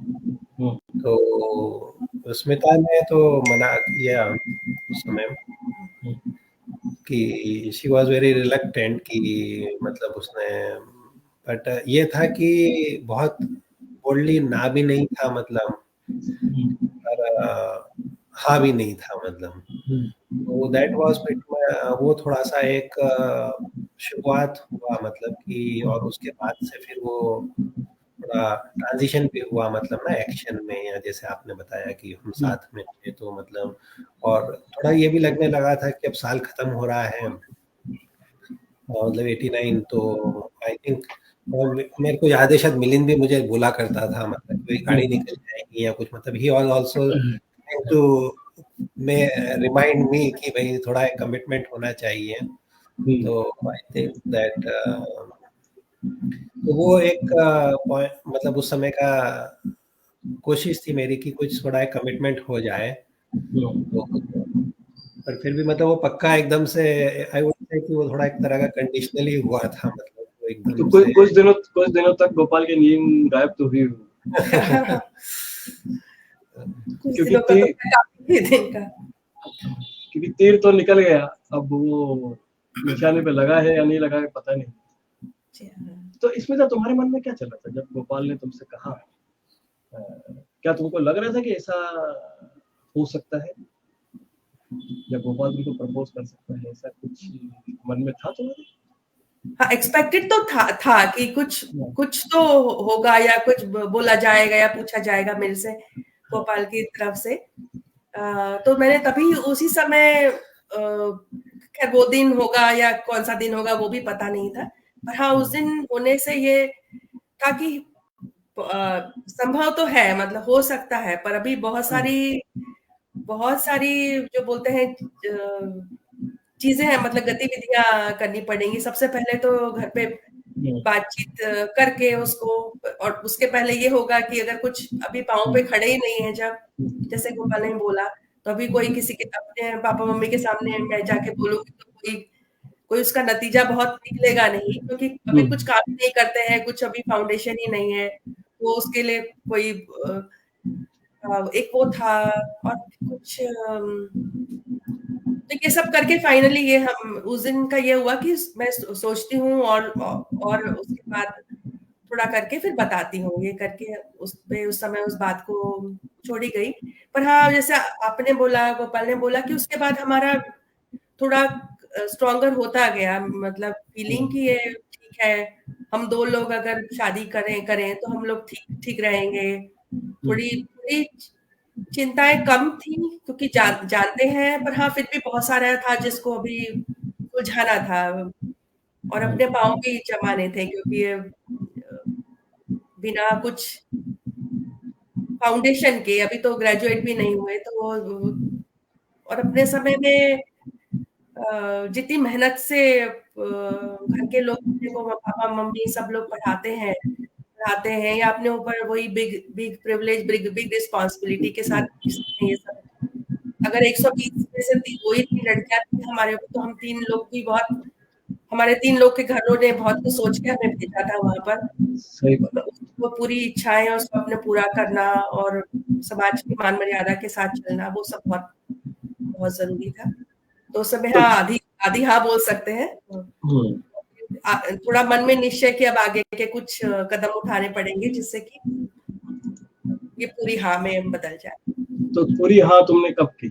तो स्मिता ने तो मना किया उस समय कि शी वॉज वेरी रिलक्टेंट कि मतलब उसने, बट ये था कि बहुत बोल्डली ना भी नहीं था मतलब, और हाँ भी नहीं था मतलब। तो दैट वाज वो थोड़ा सा एक शुरुआत हुआ मतलब कि, और उसके बाद से फिर वो थोड़ा ट्रांजिशन भी हुआ मतलब ना एक्शन में, या जैसे आपने बताया कि हम साथ में थे तो मतलब, और थोड़ा ये भी लगने लगा था कि अब साल खत्म हो रहा है मतलब 89, तो आई थिंक मेरे को याद है शायद मिलिंद भी मुझे बोला करता था मतलब कोई गाड़ी निकल जाएगी या कुछ, मतलब ही वाज आल्सो टू में रिमाइंड मी कि भाई थोड़ा एक कमिटमेंट होना चाहिए। तो आई थिंक दैट तो वो एक मतलब उस समय का कोशिश थी मेरी कि कुछ थोड़ा एक कमिटमेंट हो जाए। तो पर फिर भी मतलब वो पक्का एकदम से आई वुड से कि वो थोड़ा एक तरह का कंडीशनली हुआ था, मतलब वो एकदम तो से कुछ दिनों तक गोपाल की नींद गायब तो हुई कुछ क्योंकि दिनों का तो काफी दिन का, क्योंकि तीर तो निकल गया, अब वो निशाने पे लगा है या नहीं लगा है पता नहीं। तो इसमें तो तुम्हारे मन में क्या चल रहा था जब गोपाल ने तुमसे कहा? क्या तुमको लग रहा था कि ऐसा हो सकता है या गोपाल तुमको प्रपोज कर सकता है, ऐसा कुछ मन में था तुम्हारे? हाँ, एक्सपेक्टेड तो था कि कुछ तो होगा या कुछ बोला जाएगा या पूछा जाएगा मेरे से गोपाल की तरफ से। तो मैंने तभी उसी समय, खैर वो दिन होगा या कौन सा दिन होगा वो भी पता नहीं था, पर हाँ उस दिन होने से ये था कि संभव तो है, मतलब हो सकता है, पर अभी बहुत सारी जो बोलते हैं चीजें हैं, मतलब गतिविधियां करनी पड़ेंगी। सबसे पहले तो घर पे बातचीत करके उसको, और उसके पहले ये होगा कि अगर कुछ अभी पाँव पे खड़े ही नहीं है, जब जैसे गोपाल ने बोला, तो अभी कोई किसी के अपने पापा मम्मी के सामने मैं जाके बोलूंगी तो कोई उसका नतीजा बहुत निकलेगा नहीं, क्योंकि अभी कुछ काम नहीं करते हैं, कुछ अभी फाउंडेशन ही नहीं है, तो उसके लिए कोई एक वो था और कुछ तो ये सब करके फाइनली ये हम उस दिन का ये हुआ कि मैं सोचती हूँ और उसके बाद थोड़ा करके फिर बताती हूँ, ये करके उस समय उस बात को छोड़ी गई। पर हाँ, जैसे आपने बोला, गोपाल ने बोला कि उसके बाद हमारा थोड़ा स्ट्रॉन्गर होता गया, मतलब फीलिंग कि ये ठीक है, हम दो लोग अगर शादी करें तो हम लोग ठीक रहेंगे। थोड़ी चिंताएं कम थी क्योंकि जानते हैं, पर हाँ फिर भी बहुत सारा था जिसको अभी सुलझाना था और अपने पाँव भी जमाने थे, क्योंकि बिना कुछ फाउंडेशन के अभी तो ग्रेजुएट भी नहीं हुए, तो और अपने समय में जितनी मेहनत से घर के लोग अपने को, पापा मम्मी सब लोग पढ़ाते हैं या अपने ऊपर वही बिग प्रिविलेज, बिग रिस्पॉन्सिबिलिटी के साथ ये सब, अगर 120 में से वही 3 लड़कियां थी हमारे, तो हम 3 लोग भी बहुत, हमारे 3 लोग के घरों ने बहुत कुछ सोच के हमें भेजा था वहां पर। वो पूरी इच्छाएं और स्वप्न पूरा करना और समाज की मान मर्यादा के साथ चलना, वो सब बहुत बहुत जरूरी था। तो उस समय हाँ आधी हाँ बोल सकते हैं। थोड़ा मन में निश्चय कि अब आगे के कुछ कदम उठाने पड़ेंगे जिससे कि ये पूरी हाँ में बदल जाए। तो पूरी हाँ तुमने कब की?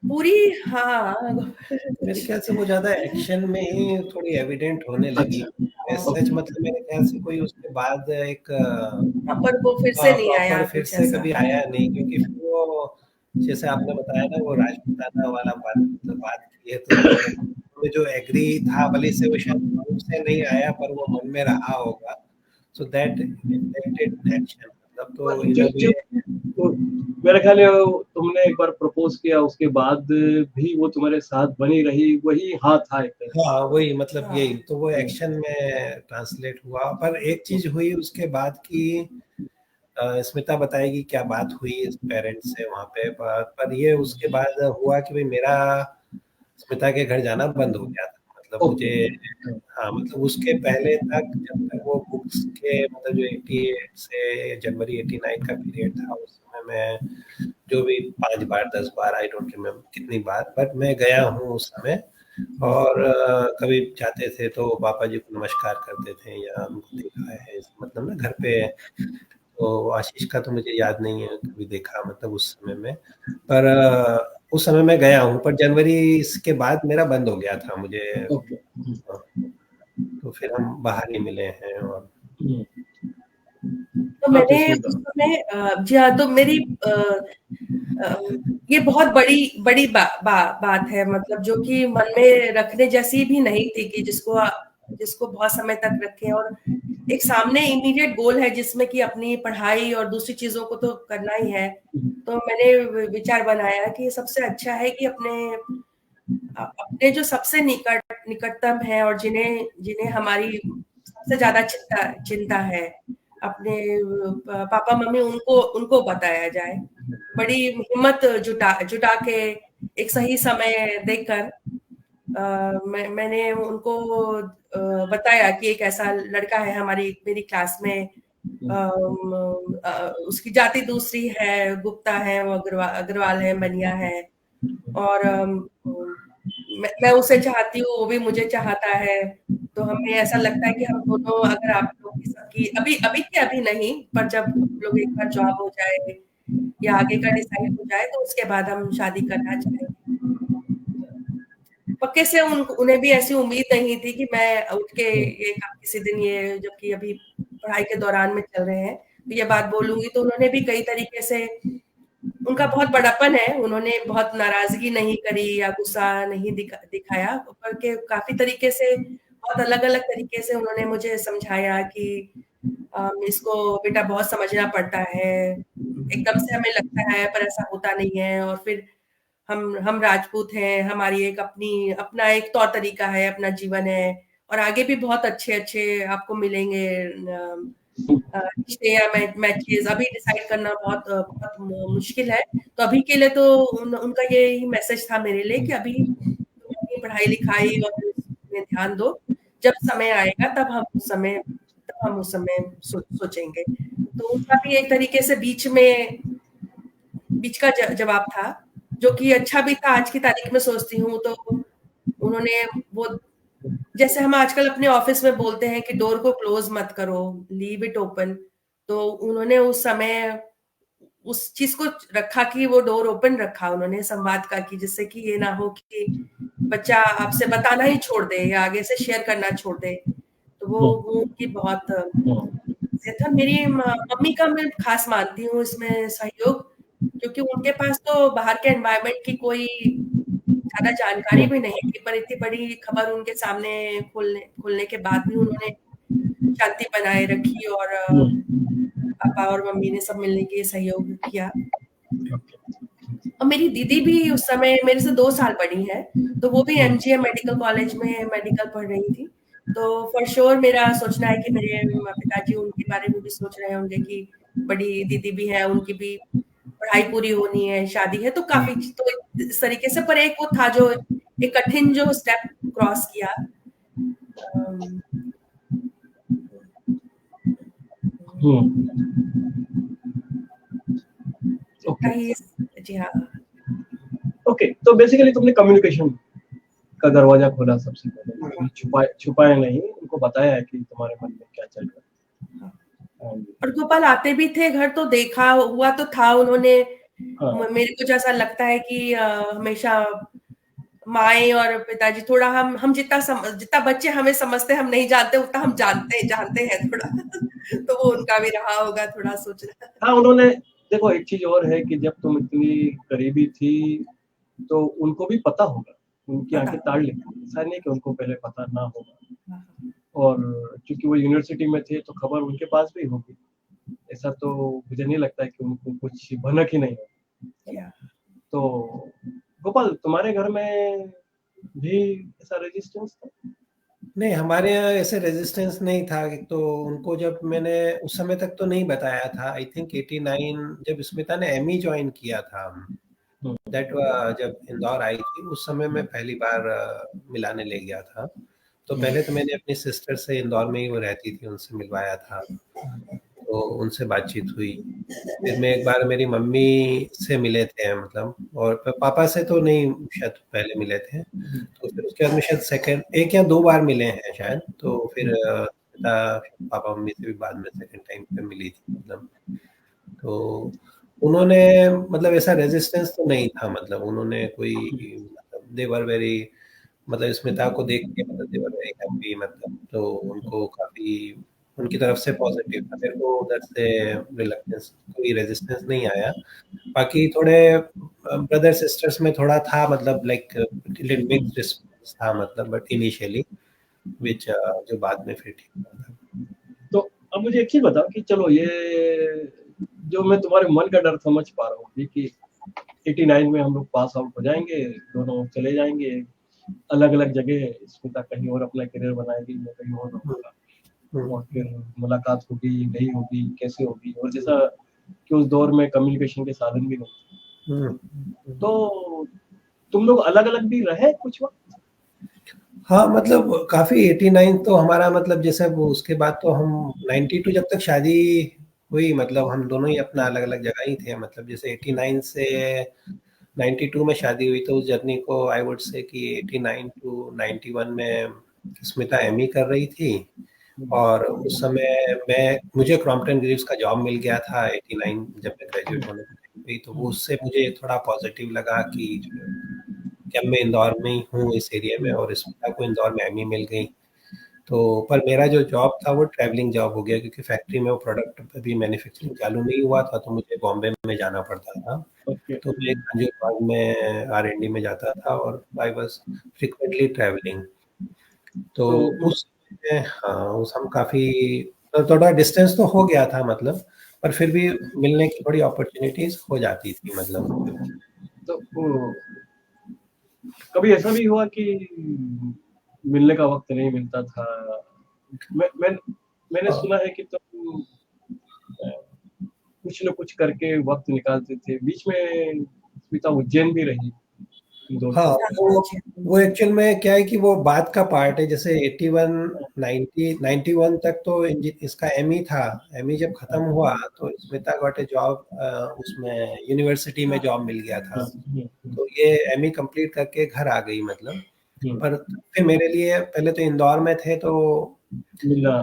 पूरी हाँ मेरे ख्याल से वो ज्यादा एक्शन में ही थोड़ी एविडेंट होने लगी। सच मतलब मेरे ख्याल से कोई उसके बाद एक पर वो फिर से नहीं आया, फिर से कभी आया नहीं, क्योंकि फिर वो जैसे आपने बताया ना वो राजपूताना वाला बात की है, तो जो एग्री था, भले से वो शायद मुंह से नहीं आया पर वो मन में रहा होगा, सो दैट रिफ्लेक्टेड एक्शन, मतलब तो इन अ वे मेरे ख्याल है तुमने एक बार प्रपोज किया, उसके बाद भी वो तुम्हारे साथ बनी रही, वही हाँ था एक। हाँ वही मतलब यही तो वो एक्शन में ट्रांसलेट हुआ। पर एक चीज हुई उसके बाद की, स्मिता बताएगी क्या बात हुई पेरेंट्स से वहां पे, पर ये उसके बाद हुआ कि भाई मेरा स्मिता के घर जाना बंद हो गया था, मतलब मुझे हाँ मतलब उसके पहले तक जब तक वो बुक्स के मतलब जो 88 से जनवरी 89 का पीरियड था, उस समय मैं जो भी 5 बार 10 बार आई डोंट रिमेम्बर कितनी बार, बट मैं गया हूँ उस समय। और कभी जाते थे तो पापा जी को नमस्कार करते थे या उनको देखा है मतलब ना घर पे, तो आशीष का तो मुझे याद नहीं है कभी देखा मतलब उस समय में, पर उस समय मैं गया हूँ, पर जनवरी इसके बाद मेरा बंद हो गया था मुझे। तो फिर हम बाहर ही मिले हैं। और तो मैंने उस समय जी हाँ, तो मेरी ये बहुत बड़ी बात है, मतलब जो कि मन में रखने जैसी भी नहीं थी कि जिसको जिसको बहुत समय तक रखें, और एक सामने इमीडिएट गोल है जिसमें कि अपनी पढ़ाई और दूसरी चीजों को तो करना ही है, तो मैंने विचार बनाया कि सबसे अच्छा है कि अपने जो सबसे निकटतम है और जिन्हें जिन्हें हमारी सबसे ज्यादा चिंता है, अपने पापा मम्मी, उनको उनको बताया जाए। बड़ी हिम्मत जुटा के एक सही समय देखकर मैंने उनको बताया कि एक ऐसा लड़का है मेरी क्लास में, उसकी जाति दूसरी है, गुप्ता है, वो अग्रवाल है, मनिया है, और मैं उसे चाहती हूँ, वो भी मुझे चाहता है। तो हमें ऐसा लगता है कि हम दोनों, अगर आप लोग की सबकी अभी नहीं, पर जब हम लोग एक बार जॉब हो जाए या आगे का डिसाइड हो जाए तो उसके बाद हम शादी करना चाहेंगे। पक्के से उन्हें भी ऐसी उम्मीद नहीं थी कि मैं उठ के ये किसी दिन, ये जबकि अभी पढ़ाई के दौरान में चल रहे हैं, तो ये बात बोलूंगी। तो उन्होंने भी कई तरीके से, उनका बहुत बड़ापन है, उन्होंने बहुत नाराजगी नहीं करी या गुस्सा नहीं दिखाया, बल्कि काफी तरीके से, बहुत अलग अलग तरीके से उन्होंने मुझे समझाया कि इसको बेटा बहुत समझना पड़ता है, एकदम से हमें लगता है पर ऐसा होता नहीं है, और फिर हम राजपूत हैं, हमारी अपना एक तौर तरीका है, अपना जीवन है, और आगे भी बहुत अच्छे अच्छे आपको मिलेंगे रिश्ते या मैचेस। अभी डिसाइड करना बहुत बहुत मुश्किल है, तो अभी के लिए तो उनका यही मैसेज था मेरे लिए कि अभी तुम अपनी पढ़ाई लिखाई और में ध्यान दो, जब समय आएगा तब हम उस समय सोचेंगे। तो उनका भी एक तरीके से बीच का जवाब था, जो कि अच्छा भी था। आज की तारीख में सोचती हूँ तो उन्होंने वो, जैसे हम आजकल अपने ऑफिस में बोलते हैं कि डोर को क्लोज मत करो, लीव इट ओपन, तो उन्होंने उस समय उस चीज को रखा कि वो डोर ओपन रखा उन्होंने संवाद का, कि जिससे कि ये ना हो कि बच्चा आपसे बताना ही छोड़ दे या आगे से शेयर करना छोड़ दे। तो वो उनकी बहुत था। मेरी मम्मी का मैं खास मानती हूँ इसमें सहयोग, क्योंकि उनके पास तो बाहर के एनवायरनमेंट की कोई ज्यादा जानकारी भी नहीं थी, पर इतनी बड़ी खबर उनके सामने खोलने के बाद भी उन्होंने शांति बनाए रखी, और पापा और मम्मी ने सब मिलने के सहयोग किया। और मेरी दीदी भी उस समय मेरे से 2 साल बड़ी है, तो वो भी एमजीएम मेडिकल कॉलेज में मेडिकल पढ़ रही थी। तो फॉर श्योर मेरा सोचना है कि मेरे पिताजी उनके बारे में भी सोच रहे होंगे कि बड़ी दीदी भी है, उनकी भी पढ़ाई पूरी होनी है, शादी है, तो काफी, तो इस तरीके से। पर एक वो था जो एक कठिन जो स्टेप क्रॉस किया। जी हाँ। ओके, तो बेसिकली तुमने कम्युनिकेशन का दरवाजा खोला सबसे पहले, छुपाया नहीं, उनको बताया है कि तुम्हारे मन में क्या चल रहा है। और गोपाल आते भी थे घर, तो देखा हुआ तो था उन्होंने। मेरे को जैसा लगता है कि हमेशा माए और पिताजी थोड़ा, हम जितना बच्चे हमें समझते हम नहीं जानते, उतना हम जानते हैं थोड़ा तो वो उनका भी रहा होगा थोड़ा सोचना। हाँ, उन्होंने, देखो एक चीज और है कि जब तुम इतनी करीबी थी तो उनको भी पता होगा, उनकी आंखें ताड़ लेती, ऐसा नहीं कि उनको पहले पता ना होगा। और क्योंकि वो यूनिवर्सिटी में थे तो खबर उनके पास भी होगी, ऐसा तो मुझे नहीं लगता है कि उनको कुछ भनक ही नहीं है। तो गोपाल, तुम्हारे घर में भी ऐसा रेजिस्टेंस था? नहीं, हमारे यहाँ ऐसे रेजिस्टेंस नहीं था। तो उनको जब मैंने उस समय तक तो नहीं बताया था, आई थिंक 89 जब स्मिता ने एमई ज्वाइन किया था, दैट जब इंदौर आई थी उस समय मैं पहली बार मिलाने ले गया था। तो पहले तो मैंने अपनी सिस्टर से, इंदौर में ही वो रहती थी, उनसे मिलवाया था, तो उनसे बातचीत हुई। फिर मैं एक बार मेरी मम्मी से मिले थे, मतलब, और पापा से तो नहीं शायद पहले मिले थे। तो फिर उसके बाद में शायद सेकंड 1 या 2 बार मिले हैं शायद। तो फिर पापा मम्मी से भी बाद में सेकंड टाइम पे मिली थी, मतलब। तो उन्होंने, मतलब ऐसा रेजिस्टेंस तो नहीं था, मतलब उन्होंने कोई, मतलब दे वर वेरी, मतलब स्मिता को देख के, मतलब दे वर वेरी हैप्पी, मतलब। तो उनको काफी उनकी तरफ से पॉजिटिव था। मेरे को उधर से रिलक्टेंस, कोई रेजिस्टेंस नहीं आया। बाकी थोड़े ब्रदर सिस्टर्स में थोड़ा था, मतलब लाइक लिटिल मिक्स्ड रिस्पॉन्स था, मतलब, बट इनिशियली which जो बाद में फिर ठीक हुआ था। तो अब मुझे एक चीज बताओ कि चलो ये जो मैं तुम्हारे मन का डर समझ पा रहा हूँ कि 89 में हम लोग पास आउट हो जाएंगे, दोनों चले जाएंगे अलग अलग जगह, स्मिता कहीं और अपना करियर बनाएगी, मैं कहीं और रहूंगा, और फिर मुलाकात होगी नहीं होगी कैसे होगी, और जैसा कि उस दौर में कम्युनिकेशन के साधन भी नहीं, तो तुम लोग अलग अलग भी रहे कुछ वक्त? हाँ मतलब काफी 89 तो हमारा मतलब जैसे वो उसके बाद तो हम 92 जब तक शादी हुई मतलब हम दोनों ही अपना अलग अलग जगह ही थे, मतलब जैसे 89 से 92 में शादी हुई, तो उस जर्नी को आई वुड से कि 89 टू 91 में स्मिता एमई कर रही थी, और उस समय मुझे क्रॉम्पटन ग्रीव्स का जॉब मिल गया था 89 जब मैं ग्रेजुएट होने के टाइम पे, तो वो उससे मुझे थोड़ा पॉजिटिव लगा कि अब मैं इंदौर में ही हूँ इस एरिया में, और स्मिता को इंदौर में एमई मिल गई। तो पर मेरा जो जॉब था वो ट्रैवलिंग जॉब हो गया, क्योंकि फैक्ट्री में वो प्रोडक्ट अभी मैन्युफैक्चरिंग चालू नहीं हुआ था, तो मुझे बॉम्बे में जाना पड़ता था। तो मैं गाजियाबाद में R&D में जाता था, और आई वाज फ्रीक्वेंटली ट्रैवलिंग। तो उस हाँ उस हम काफी थोड़ा डिस्टेंस तो हो गया था मतलब, पर फिर भी मिलने की थोड़ी अपॉर्चुनिटीज हो जाती थी मतलब। तो कभी ऐसा भी हुआ कि मिलने का वक्त नहीं मिलता था? मैंने सुना है कि तुम कुछ न कुछ करके वक्त निकालते थे, बीच में स्मिता उज्जैन भी रही। हाँ वो एक्चुअल में क्या है कि वो बात का पार्ट है, जैसे 81 90 91 तक तो इसका एमई था, एमई जब खत्म हुआ तो स्मिता गॉट ए जॉब, उसमें यूनिवर्सिटी में जॉब मिल गया था, तो ये एमई कंप्लीट करके घर आ गई मतलब। पर फिर मेरे लिए पहले तो इंदौर में थे तो मिलना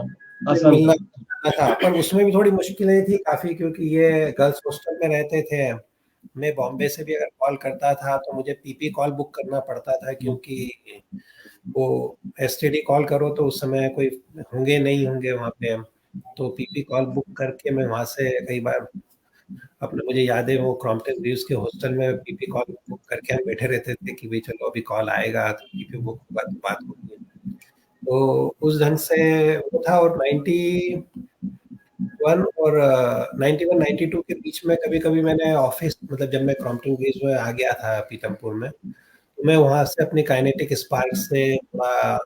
था, पर उसमें भी थोड़ी मुश्किलें थी काफी, क्योंकि ये गर्ल्स हॉस्टल में रहते थे। मैं बॉम्बे से भी अगर कॉल करता था तो मुझे पीपी कॉल बुक करना पड़ता था, क्योंकि वो एसटीडी कॉल करो तो उस समय कोई होंगे नहीं होंगे वहाँ पे, तो पीपी कॉल बुक करके मैं वहाँ से कई बार अपने, मुझे याद है वो क्रॉम्पटन ग्रीव्स के हॉस्टल में पीपी कॉल बुक करके हम बैठे रहते थे कि भाई चलो अभी कॉल आएगा तो पीपी बुक होगा तो बात होगी। तो उस ढंग से वो था, और 91 और 91 92 के बीच में कभी कभी मैंने ऑफिस मतलब जब मैं क्रॉम्पटन ग्रीव्स में आ गया था पीतमपुर में, तो मैं वहां से अपनी काइनेटिक स्पार्क से थोड़ा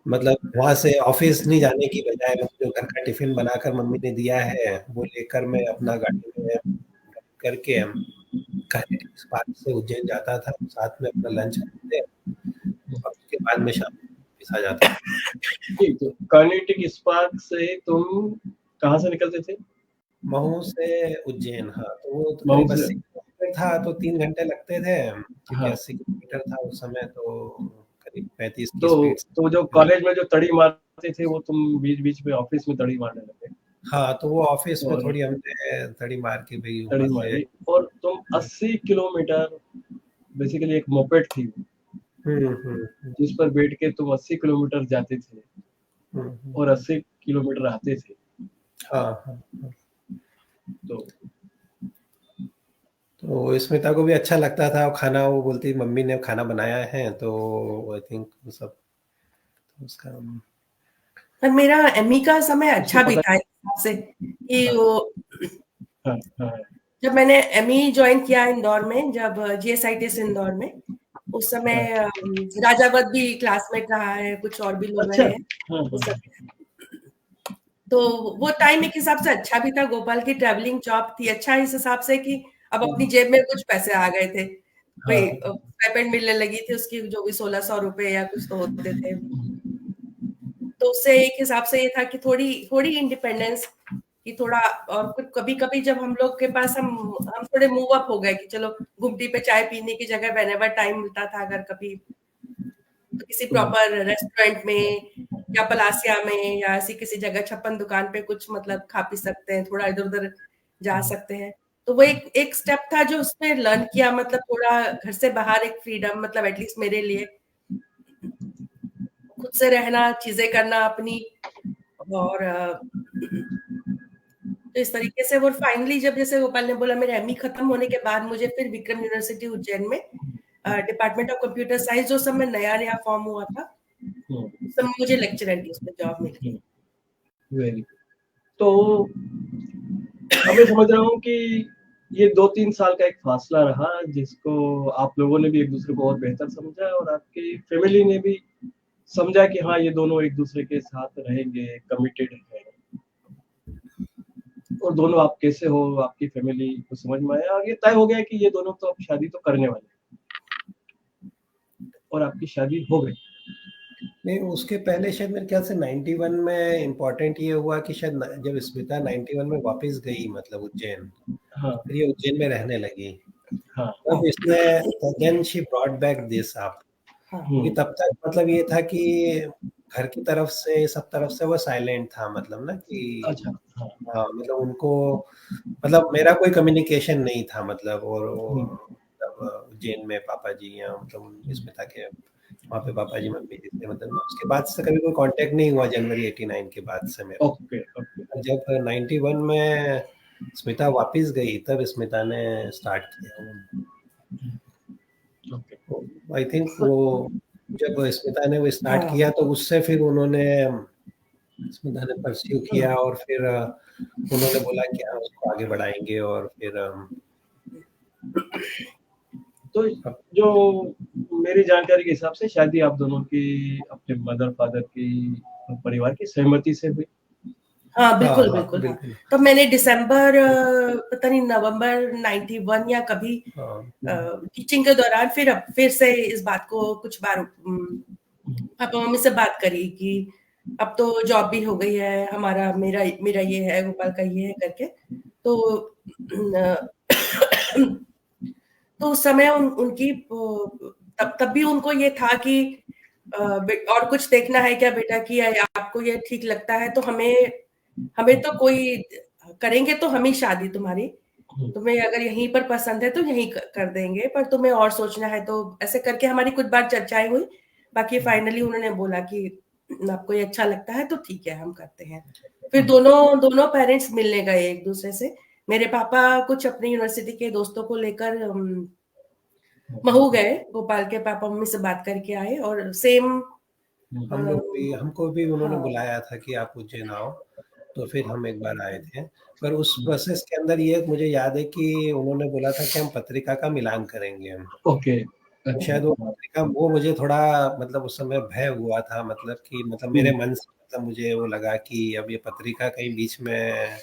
मतलब वहां से ऑफिस नहीं जाने की बजाय जो घर का टिफिन बनाकर मम्मी ने दिया है वो लेकर मैं अपना गाड़ी में करके काइनेटिक स्पार्क से उज्जैन जाता था, साथ में अपना लंच करते और उसके बाद में शाम को आ जाता था। तो काइनेटिक स्पार्क से तुम कहाँ से निकलते थे? महू से उज्जैन। हाँ तो वो तो करीब 80 किलोमीटर था, तो 3 घंटे लगते थे, क्योंकि 80 किलोमीटर था उस समय, तो करीब 35 की स्पीड। तो जो कॉलेज में जो तड़ी मारते थे वो तुम बीच बीच में ऑफिस में तड़ी मारने लगे? हाँ तो वो ऑफिस में थोड़ी हमने तड़ी मार के भाई तड़ी मारी, और तुम 80 किलोमीटर बेसिकली एक मोपेड थी जिस पर बैठ के तुम 80 किलोमीटर जाते थे और 80 किलोमीटर आते थे। हाँ तो स्मिता को भी अच्छा लगता था खाना, वो बोलती मम्मी ने खाना बनाया है, तो आई थिंक सब उसका। पर मेरा एमई का समय अच्छा बीता से कि वो जब मैंने एमई ज्वाइन किया इंदौर में, जब जीएसआईटीएस इंदौर में, उस समय राजावत भी क्लासमेट रहा है, कुछ और भी लोग रहे हैं। तो वो टाइम एक हिसाब से अच्छा भी था, गोपाल की ट्रैवलिंग जॉब थी, अच्छा इस हिसाब से कि अब अपनी जेब में कुछ पैसे आ गए थे, कोई स्टाइपेंड मिलने लगी थी उसकी, जो भी 1600 रुपए या कुछ तो होते थे, तो उससे एक हिसाब से ये था कि थोड़ी इंडिपेंडेंस कि थोड़ा। और फिर कभी कभी जब हम लोग के पास हम थोड़े मूव अप हो गए कि चलो गुमटी पे चाय पीने की जगह व्हेनेवर टाइम मिलता था, अगर कभी तो किसी प्रॉपर रेस्टोरेंट में या पलासिया में या ऐसी किसी जगह छप्पन दुकान पे कुछ मतलब खा पी सकते हैं, थोड़ा इधर उधर जा सकते हैं, तो वो एक स्टेप था जो उसमें लर्न किया, मतलब थोड़ा घर से बाहर एक फ्रीडम, मतलब एटलीस्ट मेरे लिए खुद से रहना, चीजें करना अपनी, और तो इस तरीके से वो फाइनली जब जैसे गोपाल ने बोला मेरे एमई खत्म होने के बाद मुझे फिर विक्रम यूनिवर्सिटी उज्जैन में डिपार्टमेंट ऑफ कंप्यूटर साइंस जो समय नया फॉर्म हुआ था, उस समय मुझे लेक्चरर की उसमें जॉब मिल गई। Very good. तो अब मैं समझ रहा हूँ कि ये 2-3 साल का एक फासला रहा जिसको आप लोगों ने भी एक दूसरे को और बेहतर समझा और आपकी फैमिली ने भी समझा कि हाँ, ये दोनों एक दूसरे के साथ रहेंगे, कमिटेड हैं। और दोनों आप कैसे हो, आपकी फैमिली को समझ में आया और ये तय हो गया कि ये दोनों तो अब शादी तो करने वाले हैं। और आपकी शादी हो गई। नहीं, उसके पहले शायद मेरे ख्याल से 91 में इम्पोर्टेंट ये हुआ कि शायद जब स्मिता 91 में वापस गई मतलब उज्जैन, हाँ, फिर ये उज्जैन में रहने लगी, हाँ, तब इसने then she brought back this up, क्योंकि तब तक मतलब ये था कि घर की तरफ से सब तरफ से वो साइलेंट था, मतलब ना कि अच्छा, हाँ, हाँ, मतलब उनको मतलब मेरा कोई कम्युनिकेशन नहीं था मतलब, और वो मतलब उज्जैन में पापा जी या मतलब स्मिता के वहाँ पे पापा जी मम्मी जी थे, मतलब उसके बाद से कभी कोई कांटेक्ट नहीं हुआ जनवरी 89 के बाद से मेरा। ओके, ओके, जब 91 में स्मिता वापस गई तब स्मिता ने स्टार्ट किया वो। ओके। आई थिंक वो जब स्मिता ने वो स्टार्ट किया तो उससे फिर उन्होंने स्मिता ने परस्यू किया और फिर उन्होंने बोला कि हाँ उसको आगे बढ़ाएंगे और फिर तो जो मेरी जानकारी के हिसाब से शादी आप दोनों की अपने मदर फादर की परिवार की सहमति से हुई। हाँ, बिल्कुल, हाँ, बिल्कुल। बिल्कुल। तो मैंने दिसंबर पता नहीं नवंबर 91 या कभी टीचिंग के दौरान फिर से इस बात को कुछ बार पापा मम्मी से बात करी कि अब तो जॉब भी हो गई है हमारा, मेरा ये है, गोपाल का ये है करके। तो तो उस समय उनकी तब भी उनको ये था कि और कुछ देखना है क्या बेटा कि आपको ये ठीक लगता है तो हमें तो कोई करेंगे तो हम ही शादी तुम्हारी, तुम्हें अगर यहीं पर पसंद है तो यहीं कर देंगे, पर तुम्हें और सोचना है तो ऐसे करके हमारी कुछ बार चर्चाएं हुई। बाकी फाइनली उन्होंने बोला कि आपको ये अच्छा लगता है तो ठीक है हम करते हैं। फिर दोनों पेरेंट्स मिलने गए एक दूसरे से। मेरे पापा कुछ अपनी यूनिवर्सिटी के दोस्तों को लेकर महू गए, गोपाल के पापा मम्मी से बात करके आए और सेम हमको भी उन्होंने हाँ, बुलाया था कि आप उज्जैन आओ, तो फिर हम एक बार आए थे। पर उस प्रोसेस के अंदर ये मुझे याद है कि उन्होंने बोला था कि हम पत्रिका का मिलान करेंगे हम। ओके, तो शायद वो पत्रिका वो मुझे थोड़ा मतलब उस समय भय हुआ था, मतलब कि मतलब मेरे मन से मतलब मुझे वो लगा कि अब ये पत्रिका कहीं बीच में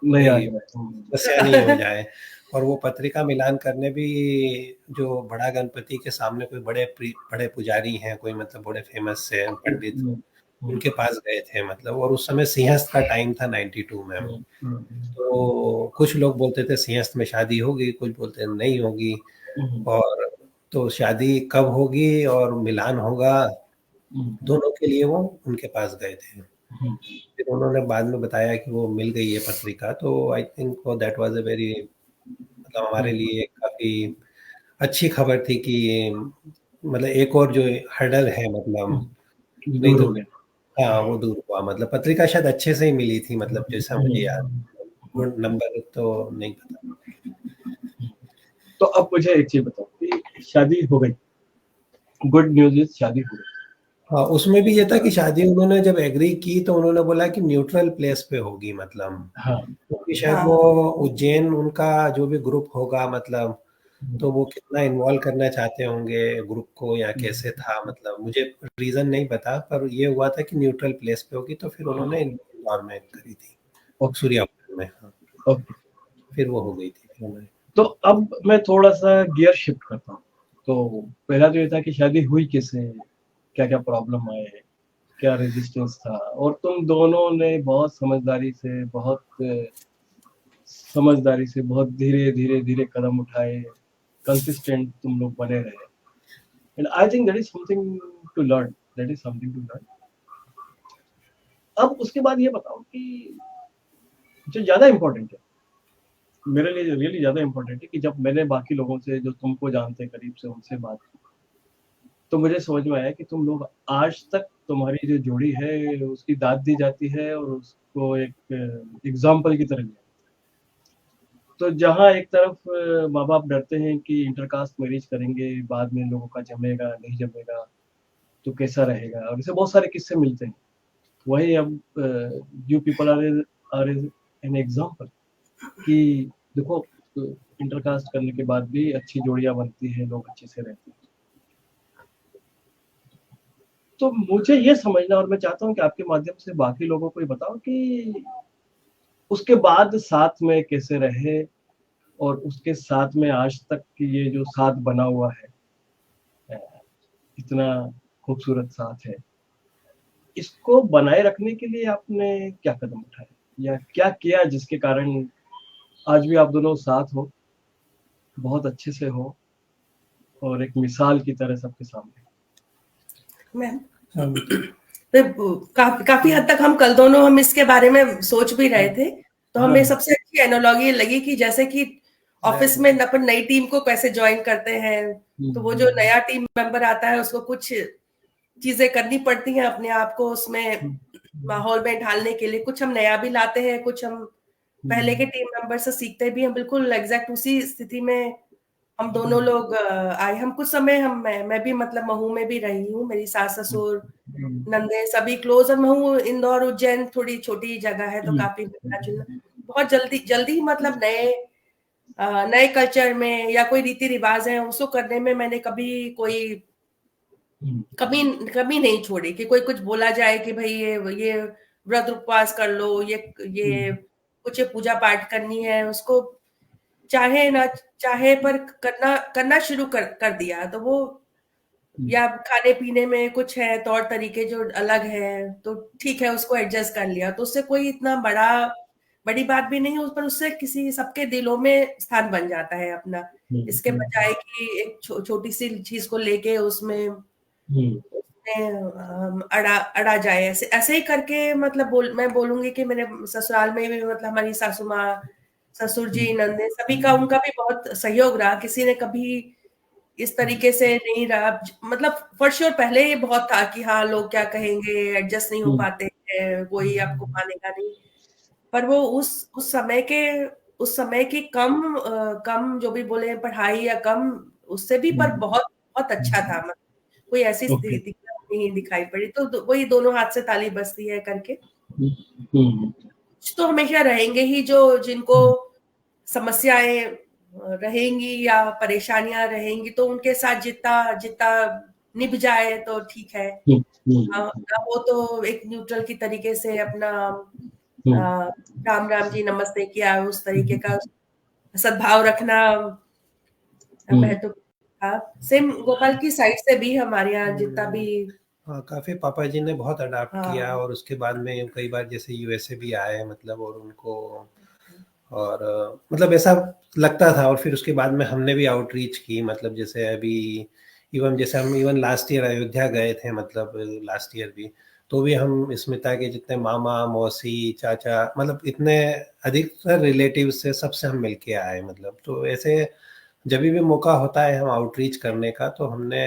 नहीं आ कोई गया। समस्या नहीं हो जाए। और वो पत्रिका मिलान करने भी जो बड़ा गणपति के सामने कोई बड़े पुजारी हैं, कोई मतलब बड़े फेमस है पंडित, उनके पास गए थे मतलब। और उस समय सिंहस्थ का टाइम था 92 में। तो कुछ लोग बोलते थे सिंहस्थ में शादी होगी, कुछ बोलते नहीं होगी, और तो शादी कब होगी और मिलान होगा, दोनों के लिए वो उनके पास गए थे। फिर उन्होंने बाद में बताया कि वो मिल गई है पत्रिका, तो आई थिंक वो दैट वाज अ वेरी मतलब हमारे लिए काफी अच्छी खबर थी कि मतलब एक और जो हर्डल है मतलब नहीं दूर तो हो गया। हाँ वो दूर हुआ। मतलब पत्रिका शायद अच्छे से ही मिली थी, मतलब जैसा मुझे याद, नंबर तो नहीं पता। तो अब मुझे एक चीज बताओ कि शादी हो गई, गुड न्यूज इज शादी हो गई। हाँ, उसमें भी ये था कि शादी उन्होंने जब एग्री की तो उन्होंने बोला कि न्यूट्रल प्लेस पे होगी, मतलब हाँ, क्योंकि शायद वो उज्जैन उनका जो भी ग्रुप होगा मतलब, तो वो कितना इन्वॉल्व करना चाहते होंगे ग्रुप को या कैसे था, मतलब मुझे रीजन नहीं पता, पर ये हुआ था कि न्यूट्रल प्लेस पे होगी, तो फिर उन्होंने इंदौर में करी थी, सूर्यापुर में। हाँ, ओके। फिर वो हो गई थी फिर उन्होंने। तो अब मैं थोड़ा सा गियर शिफ्ट करता हूँ। तो पहला तो ये था कि शादी हुई कैसे, क्या क्या प्रॉब्लम आए, क्या रेजिस्टेंस था, और तुम दोनों ने बहुत समझदारी से बहुत धीरे धीरे धीरे कदम उठाए, कंसिस्टेंट तुम लोग बने रहे। And I think that is something to learn, that is something to learn. अब उसके बाद ये बताओ कि जो ज्यादा इम्पोर्टेंट है मेरे लिए, रियली ज्यादा इम्पोर्टेंट है कि जब मैंने बाकी लोगों से जो तुमको जानते हैं करीब से उनसे बात की, तो मुझे समझ में आया कि तुम लोग आज तक तुम्हारी जो जोड़ी है उसकी दाद दी जाती है और उसको एक एग्जाम्पल की तरह लिया। तो जहाँ एक तरफ माँ बाप डरते हैं कि इंटरकास्ट मैरिज करेंगे बाद में लोगों का जमेगा नहीं जमेगा, तो कैसा रहेगा, और इसे बहुत सारे किस्से मिलते हैं। वही अब you people are an example कि देखो इंटरकास्ट करने के बाद भी अच्छी जोड़ियां बनती है, लोग अच्छे से रहते हैं। तो मुझे ये समझना, और मैं चाहता हूँ कि आपके माध्यम से बाकी लोगों को ये बताओ कि उसके बाद साथ में कैसे रहे, और उसके साथ में आज तक की ये जो साथ बना हुआ है, इतना खूबसूरत साथ है, इसको बनाए रखने के लिए आपने क्या कदम उठाए या क्या किया जिसके कारण आज भी आप दोनों साथ हो, बहुत अच्छे से हो, और एक मिसाल की तरह सबके सामने? काफी हद तक हम कल दोनों हम इसके बारे में सोच भी रहे थे, तो हमें सबसे अच्छी एनालॉजी लगी कि जैसे कि ऑफिस में अपन नई टीम को कैसे ज्वाइन करते हैं, तो वो जो नया टीम मेंबर आता है उसको कुछ चीजें करनी पड़ती हैं अपने आप को उसमें माहौल में ढालने के लिए। कुछ हम नया भी लाते हैं, कुछ हम पहले के टीम मेंबर से सीखते भी हैं। बिल्कुल एग्जैक्ट उसी स्थिति में हम दोनों लोग आए। हम कुछ समय मैं भी मतलब महू में भी रही हूँ, मेरी सास ससुर नंदे सभी क्लोज, और महू इंदौर उज्जैन थोड़ी छोटी जगह है, तो काफी मिलना जुलना। बहुत जल्दी मतलब नए कल्चर में या कोई रीति रिवाज है उसको करने में मैंने कभी कोई कमी नहीं छोड़ी कि कोई कुछ बोला जाए कि भाई ये व्रत उपवास कर लो, ये कुछ पूजा पाठ करनी है, उसको चाहे ना चाहे पर करना शुरू कर दिया। तो वो या खाने पीने में कुछ है तौर तरीके जो अलग है तो ठीक है, उसको एडजस्ट कर लिया, तो उससे कोई इतना बड़ी बात भी नहीं, उस पर उससे किसी सबके दिलों में स्थान बन जाता है अपना। इसके बजाय कि एक छोटी सी चीज को लेके उसमें अड़ा जाए, ऐसे ही करके मतलब मैं बोलूंगी कि मेरे ससुराल में भी मतलब हमारी सासू माँ, ससुर जी, नंदे सभी का उनका भी बहुत सहयोग रहा। किसी ने कभी इस तरीके से नहीं रहा, मतलब फॉर श्योर पहले ये बहुत था कि हाँ लोग क्या कहेंगे, एडजस्ट नहीं हो पाते हैं, कोई आपको मानेगा नहीं, पर वो उस समय की कम जो भी बोले पढ़ाई या कम उससे भी पर बहुत बहुत अच्छा था। मतलब कोई ऐसी स्थिति नहीं दिखाई पड़ी, तो वही दोनों हाथ से ताली बजती है करके। तो हमेशा रहेंगे ही जो जिनको समस्याएं रहेंगी या परेशानियां रहेंगी, तो उनके साथ जितना जितना निभ जाए तो ठीक है। ना वो तो एक न्यूट्रल की तरीके से अपना राम राम जी नमस्ते किया, उस तरीके का सद्भाव रखना महत्व था। सेम गोपाल की साइड से भी हमारे यहाँ जितना भी काफी पापा जी ने बहुत अडाप्ट किया, और उसके बाद में कई बार जैसे यूएसए भी आए मतलब, और उनको और मतलब ऐसा लगता था। और फिर उसके बाद में हमने भी आउटरीच की, मतलब जैसे अभी जैसे हम लास्ट ईयर अयोध्या गए थे, मतलब लास्ट ईयर भी, तो भी हम स्मिता के जितने मामा मौसी चाचा मतलब इतने अधिकतर रिलेटिव से सबसे हम मिलके आए मतलब। तो ऐसे जब भी मौका होता है हम आउटरीच करने का, तो हमने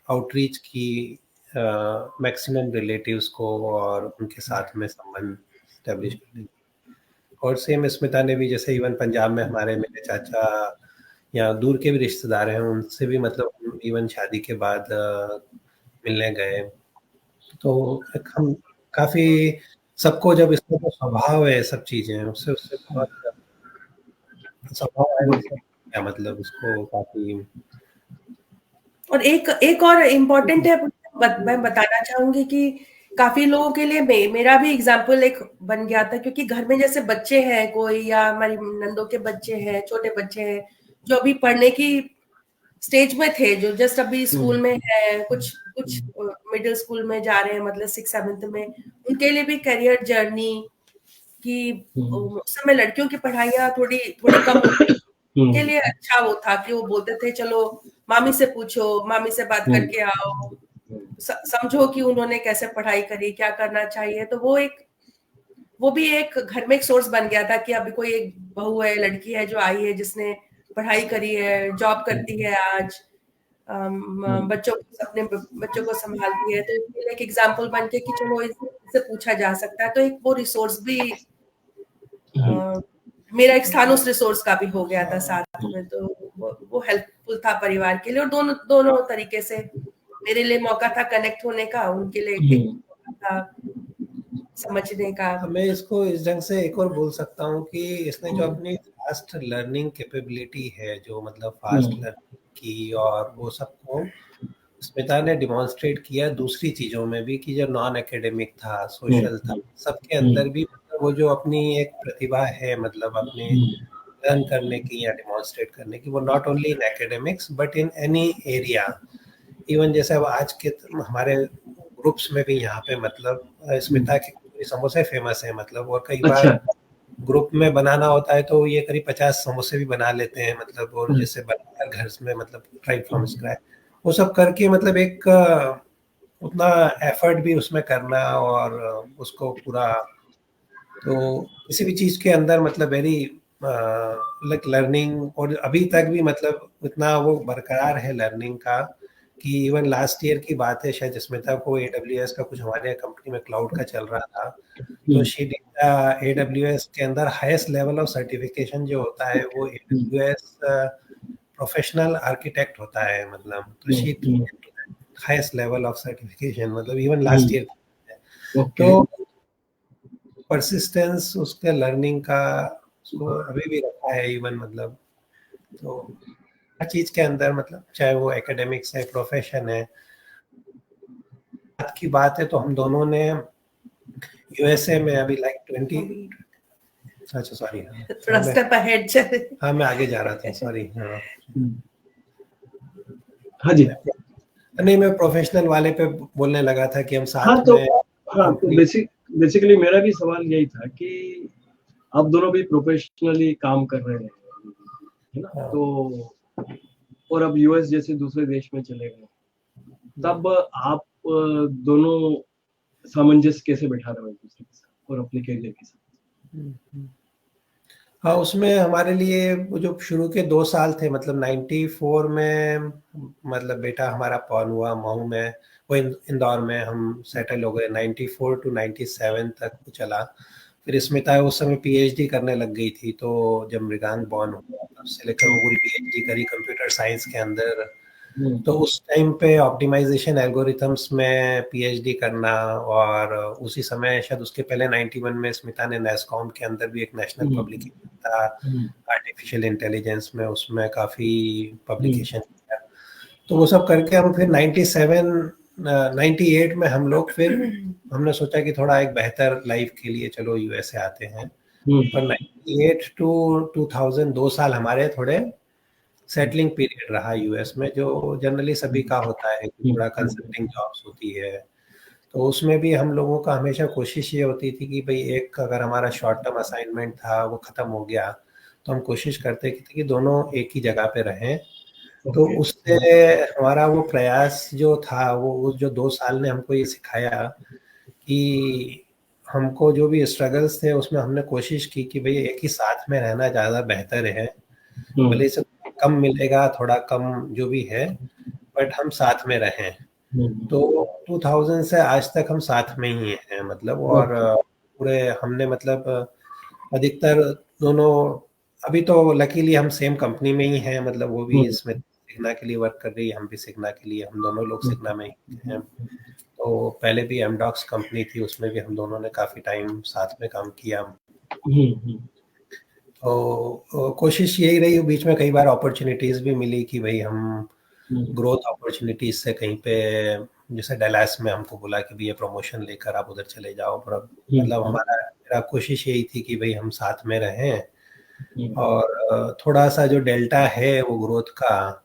आउटरीच की मैक्सिमम रिलेटिव्स को और उनके साथ में संबंध स्टैब्लिश करने। और सेम स्मिता ने भी जैसे इवन पंजाब में हमारे मेरे चाचा या दूर के भी रिश्तेदार हैं, उनसे भी मतलब इवन शादी के बाद मिलने गए। तो हम काफी सबको जब इसका तो स्वभाव है सब चीजें उससे बहुत स्वभाव है मतलब उसको काफी। और एक और इम्पोर्टेंट है, मैं बताना चाहूंगी कि काफी लोगों के लिए मेरा भी एग्जाम्पल एक बन गया था, क्योंकि घर में जैसे बच्चे हैं कोई, या हमारी नंदों के बच्चे हैं, छोटे बच्चे हैं जो अभी पढ़ने की स्टेज में थे, जो जस्ट अभी स्कूल में है, कुछ मिडिल स्कूल में जा रहे हैं, मतलब 6th-7th में, उनके लिए भी करियर जर्नी की उस समय लड़कियों की पढ़ाइयाँ थोड़ी कम होती, उनके लिए अच्छा वो था कि वो बोलते थे चलो मामी से पूछो, मामी से बात करके आओ, समझो कि उन्होंने कैसे पढ़ाई करी, क्या करना चाहिए। तो वो भी एक घर में एक सोर्स बन गया था कि अभी कोई एक बहू है, लड़की है जो आई है, जिसने पढ़ाई करी है, जॉब करती है आज, अपने बच्चों को संभालती है, तो इसके लिए एक एग्जाम्पल बन के कि चलो इससे पूछा जा सकता है। तो एक वो रिसोर्स भी मेरा एक स्थान उस रिसोर्स का भी हो गया था साथ में, तो वो हेल्पफुल था परिवार के लिए, और दोनों तरीके से मेरे लिए मौका था कनेक्ट होने का, उनके लिए एक मौका था समझने का। मैं इसको इस ढंग से एक और बोल सकता हूँ कि इसने जो अपनी फास्ट लर्निंग कैपेबिलिटी है, जो मतलब फास्ट लर्निंग की, और वो सबको स्मिता ने डिमॉन्स्ट्रेट किया दूसरी चीजों में भी, कि जो नॉन एकेडमिक था, सोशल था, सबके अंदर भी मतलब वो जो अपनी एक प्रतिभा है, मतलब अपने लर्न करने की या डिमॉन्स्ट्रेट करने की, वो not only in academics but in any area. Even जैसे अब आज के हमारे ग्रुप्स में भी यहाँ पे मतलब स्मिता के समोसे फेमस है, मतलब, और कई बार ग्रुप में बनाना होता है तो ये करीब 50 समोसे भी बना लेते हैं, मतलब, और जैसे बनाकर घर में, मतलब राइट फ्रॉम स्क्रैच, वो सब करके, मतलब एक उतना एफर्ट भी उसमें करना, और उसको पूरा, तो किसी भी चीज के अंदर मतलब वेरी लाइक लर्निंग, और अभी तक भी मतलब इतना वो बरकरार है लर्निंग का, कि इवन लास्ट ईयर की बात है शायद, स्मिता को AWS का कुछ हमारे कंपनी में क्लाउड का चल रहा था, तो शी डिड AWS के अंदर हाईएस्ट लेवल ऑफ सर्टिफिकेशन जो होता है वो AWS प्रोफेशनल आर्किटेक्ट होता है, मतलब, तो she highest level of certification, मतलब इवन लास्ट ईयर। तो परसिस्टेंस उसके लर्निंग का उसको अभी भी रखा है इवन, मतलब, तो हर चीज के अंदर, मतलब चाहे वो एकेडमिक्स है, प्रोफेशन है। आज की बात है तो हम दोनों ने USA में अभी लाइक 20, अच्छा सॉरी, थोड़ा स्टेप अहेड चले। हाँ मैं आगे जा रहा था, सॉरी। हाँ जी, नहीं, मैं प्रोफेशनल वाले पे बोलने लगा था कि हम साथ में। तो बेसिकली मेरा भी सवाल यही था कि आप दोनों भी प्रोफेशनली काम कर रहे हैं, है ना? तो और अब US जैसे दूसरे देश में चले गए, तब आप दोनों सामंजस्य कैसे बैठा रहे हो एक दूसरे के साथ और अपने करियर के साथ? हाँ, उसमें हमारे लिए वो जो शुरू के 2 साल थे, मतलब 94 में, मतलब बेटा हमारा पॉर्न हुआ मऊ में, वो इंदौर में हम सेटल हो गए। 94 to 97 तक वो चला। फिर स्मिता उस समय PhD करने लग गई थी, तो जब मृगांक बॉर्न हुआ तब से लेकर वो पूरी PhD करी कंप्यूटर साइंस के अंदर। तो उस टाइम पे ऑप्टिमाइजेशन एल्गोरिथम्स में PhD करना, और उसी समय शायद उसके पहले 91 में स्मिता ने NASSCOM के अंदर भी एक नेशनल पब्लिकेशन था आर्टिफिशियल इंटेलिजेंस में, उसमें काफी पब्लिकेशन किया। तो वो सब करके हम फिर 98 में हम लोग फिर हमने सोचा कि थोड़ा एक बेहतर लाइफ के लिए चलो USA आते हैं। पर 98 to 2000 2 साल हमारे थोड़े सेटलिंग पीरियड रहा US में, जो जनरली सभी का होता है, थोड़ा कंसल्टिंग जॉब्स होती है। तो उसमें भी हम लोगों का हमेशा कोशिश ये होती थी कि भाई एक अगर हमारा शॉर्ट टर्म असाइनमेंट था वो खत्म हो गया तो हम कोशिश करते थे कि दोनों एक ही जगह पे रहें। तो उससे हमारा वो प्रयास जो था, वो जो 2 साल ने हमको ये सिखाया कि हमको जो भी स्ट्रगल्स थे उसमें हमने कोशिश की कि भाई एक ही साथ में रहना ज़्यादा बेहतर है, भले से कम मिलेगा, थोड़ा कम जो भी है, बट हम साथ में रहें। तो 2000 से आज तक हम साथ में ही हैं, मतलब, और पूरे हमने मतलब अधिकतर दोनों, अभी तो लकीली हम सेम कंपनी में ही हैं, मतलब वो भी इसमें सिग्ना के लिए वर्क कर रही है, हम भी सिग्ना के लिए, हम दोनों लोग सिग्ना में ही हैं। तो पहले भी एमडॉक्स कंपनी थी, उसमें भी हम दोनों ने काफी टाइम साथ में काम किया। तो कोशिश यही रही, बीच में कई बार अपॉर्चुनिटीज भी मिली कि भाई हम ग्रोथ अपॉर्चुनिटीज से कहीं पे, जैसे डैलास में हमको बोला कि भाई ये प्रमोशन लेकर आप उधर चले जाओ, मतलब मेरा कोशिश यही थी कि भाई हम साथ में रहें, और थोड़ा सा जो डेल्टा है वो ग्रोथ का,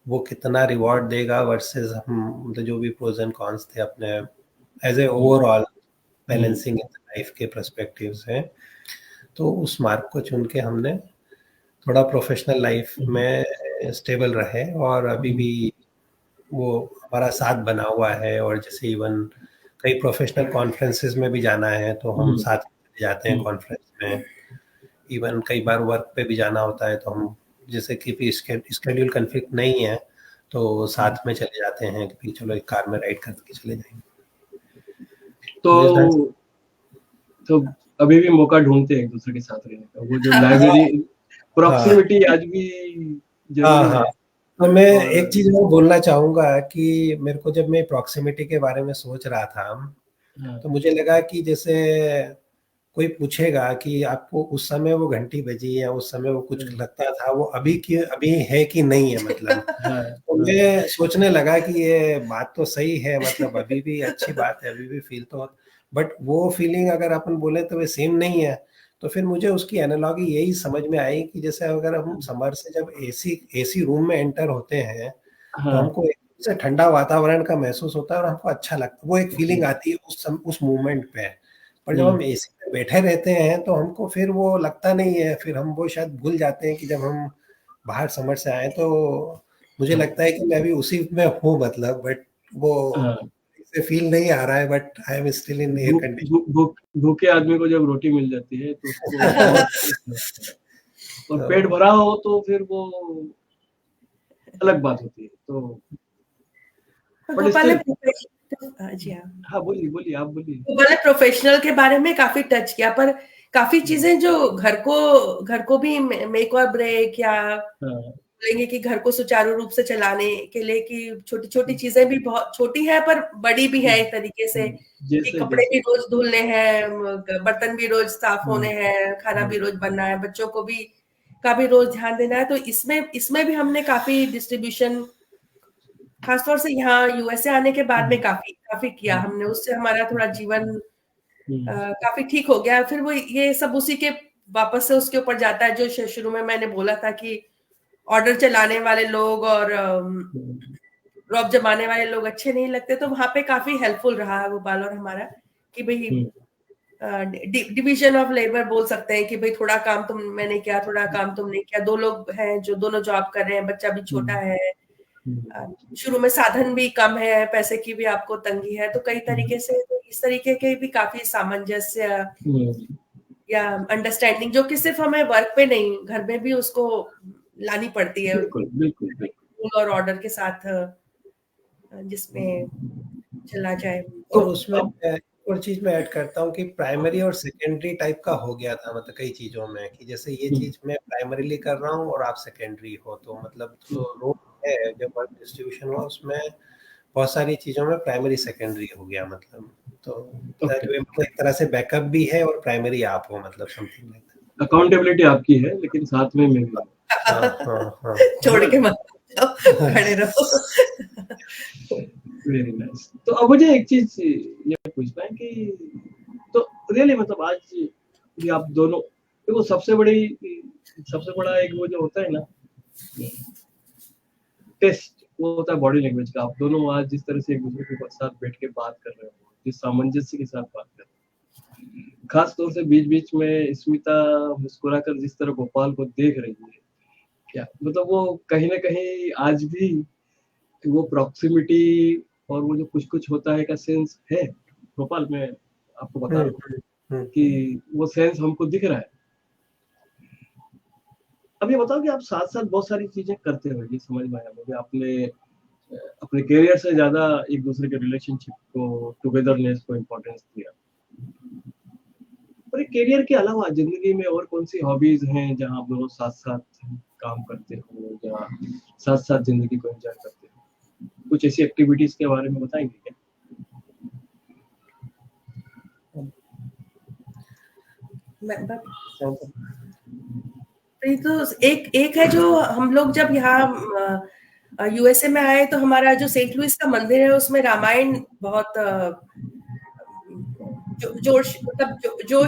वो कितना रिवॉर्ड देगा वर्सेस हम, मतलब जो भी प्रोज एंड कॉन्स थे अपने as a overall balancing life के पर्सपेक्टिव से, तो उस मार्ग को चुन के हमने थोड़ा प्रोफेशनल लाइफ में स्टेबल रहे, और अभी भी वो हमारा साथ बना हुआ है। और जैसे इवन कई प्रोफेशनल कॉन्फ्रेंसेस में भी जाना है तो हम साथ में जाते हैं कॉन्फ्रेंस में। इवन कई बार वर्क पे भी जाना होता है तो हम, जैसे कि स्केड्यूल कन्फ्लिक्ट नहीं है तो साथ में चले जाते हैं कि चलो एक कार में राइड करके चले जाएंगे। तो अभी भी मौका ढूंढते हैं एक दूसरे के साथ रहने का, वो जो लाइब्रेरी प्रॉक्सिमिटी आज भी जरूरी है। तो मैं और एक चीज और बोलना चाहूंगा कि मेरे को जब मैं प्रॉक्सिमिटी के बारे में सोच रहा था, हाँ, तो मुझे लगा कि जैसे कोई पूछेगा कि आपको उस समय वो घंटी बजी या उस समय वो कुछ लगता था, वो अभी है कि नहीं है मतलब। हाँ, तो मैं सोचने लगा कि ये बात तो सही है, मतलब अभी भी अच्छी बात है, अभी भी फील तो, बट वो फीलिंग अगर अपन बोले तो वे सेम नहीं है। तो फिर मुझे उसकी एनालॉजी यही समझ में आई कि जैसे अगर हम समर से जब एसी रूम में एंटर होते हैं, तो हाँ, हमको एकदम से ठंडा वातावरण का महसूस होता है और हमको अच्छा लगता है, वो एक फीलिंग आती है उस मोमेंट पे। पर जब हम एसी में बैठे रहते हैं तो हमको फिर वो लगता नहीं है, फिर हम वो शायद भूल जाते हैं कि जब हम बाहर समर से आए। तो मुझे लगता है कि मैं भी उसी में हूँ मतलब, बट वो हाँ। इसे फील नहीं आ रहा है, but I am still in air भूखे आदमी को जब रोटी मिल जाती है तो उसको बहुत अच्छा लगता है, और पेट कंडीशन। भरा हो तो फिर वो अलग बात होती है। तो बट गोपाल ने स्टिल, जी हाँ, हाँ, बोलिए बोलिए, आप बोलिए। गोपाल ने प्रोफेशनल के बारे में काफी टच किया, पर काफी चीजें जो घर को भी मेक और ब्रेक, या हाँ, बोलेंगे कि घर को सुचारू रूप से चलाने के लिए कि छोटी छोटी चीजें भी बहुत छोटी है पर बड़ी भी है एक तरीके से, कि जैसे कपड़े जैसे भी रोज धुलने हैं, बर्तन भी रोज साफ होने हैं, खाना भी हम्म, रोज बनना है, बच्चों को भी का भी रोज ध्यान देना है। तो इसमें इसमें भी हमने काफी डिस्ट्रीब्यूशन, खासतौर से यहाँ यूएसए आने के बाद में काफी काफी किया हमने, उससे हमारा थोड़ा जीवन काफी ठीक हो गया। फिर वो ये सब उसी के वापस से उसके ऊपर जाता है जो शुरू में मैंने बोला था कि ऑर्डर चलाने वाले लोग और रौब जमाने वाले लोग अच्छे नहीं लगते। तो वहां पे काफी हेल्पफुल रहा गोपाल और हमारा, कि भाई डिवीजन ऑफ लेबर बोल सकते हैं, कि भाई थोड़ा काम तुम मैंने किया, थोड़ा काम तुमने किया, दो लोग हैं जो दोनों जॉब कर रहे हैं, बच्चा भी छोटा है, शुरू में साधन भी कम है, पैसे की भी आपको तंगी है, तो कई तरीके से तो इस तरीके के भी काफी सामंजस्य या अंडरस्टैंडिंग जो कि सिर्फ हमें वर्क पे नहीं, घर में भी उसको लानी पड़ती है, बिल्कुल बिल्कुल बिल्कुल। रूल और ऑर्डर के साथ, जिसमें चला जाए। तो और उसमें अब एक और चीज मैं ऐड करता हूँ कि प्राइमरी और सेकेंडरी टाइप का हो गया था, मतलब कई चीजों में, कि जैसे ये चीज मैं प्राइमरीली कर रहा हूँ और आप सेकेंडरी हो, तो मतलब जो रोल है, जो वर्क डिस्ट्रीब्यूशन हुआ उसमें बहुत सारी चीजों में प्राइमरी सेकेंडरी हो गया मतलब। तो ओके, मतलब एक तरह से बैकअप भी है और प्राइमरी आप हो, मतलब समथिंग लाइक अकाउंटेबिलिटी आपकी है लेकिन साथ में मैं भी हूँ, हाँ हाँ हाँ छोड़ है ना? के मत जाओ, खड़े रहो। Very nice. तो अब मुझे एक चीज ये पूछना है कि, तो रियली मतलब आज भी आप दोनों, देखो सबसे बड़ा एक वो जो होता है ना टेस्ट, वो होता है बॉडी लैंग्वेज का। आप दोनों आज जिस तरह से एक दूसरे के साथ बैठ के बात कर रहे हो, जिस सामंजस्य के साथ बात कर रहे हो, खास तौर से बीच बीच में स्मिता मुस्कुराकर जिस तरह गोपाल को देख रही है, क्या मतलब वो कहीं ना कहीं आज भी वो प्रॉक्सिमिटी और वो जो कुछ कुछ होता है का सेंस है गोपाल, मैं आपको बता रहा हूँ हम्म। कि वो सेंस हमको दिख रहा है। अब ये बताओ कि आप साथ साथ बहुत सारी चीजें करते हो, ये समझ में आया मुझे, आपने अपने करियर से ज्यादा एक दूसरे के रिलेशनशिप को, टुगेदरनेस को इम्पोर्टेंस दिया। और करियर के अलावा जिंदगी में और कौन सी हॉबीज हैं जहां आप दोनों साथ साथ काम करते हो, या साथ साथ जिंदगी को एंजॉय करते हो? कुछ ऐसी एक्टिविटीज के बारे में बताएंगे क्या? तो एक एक है जो हम लोग जब यहाँ यूएसए में आए, तो हमारा जो सेंट लुइस का मंदिर है उसमें रामायण बहुत जोश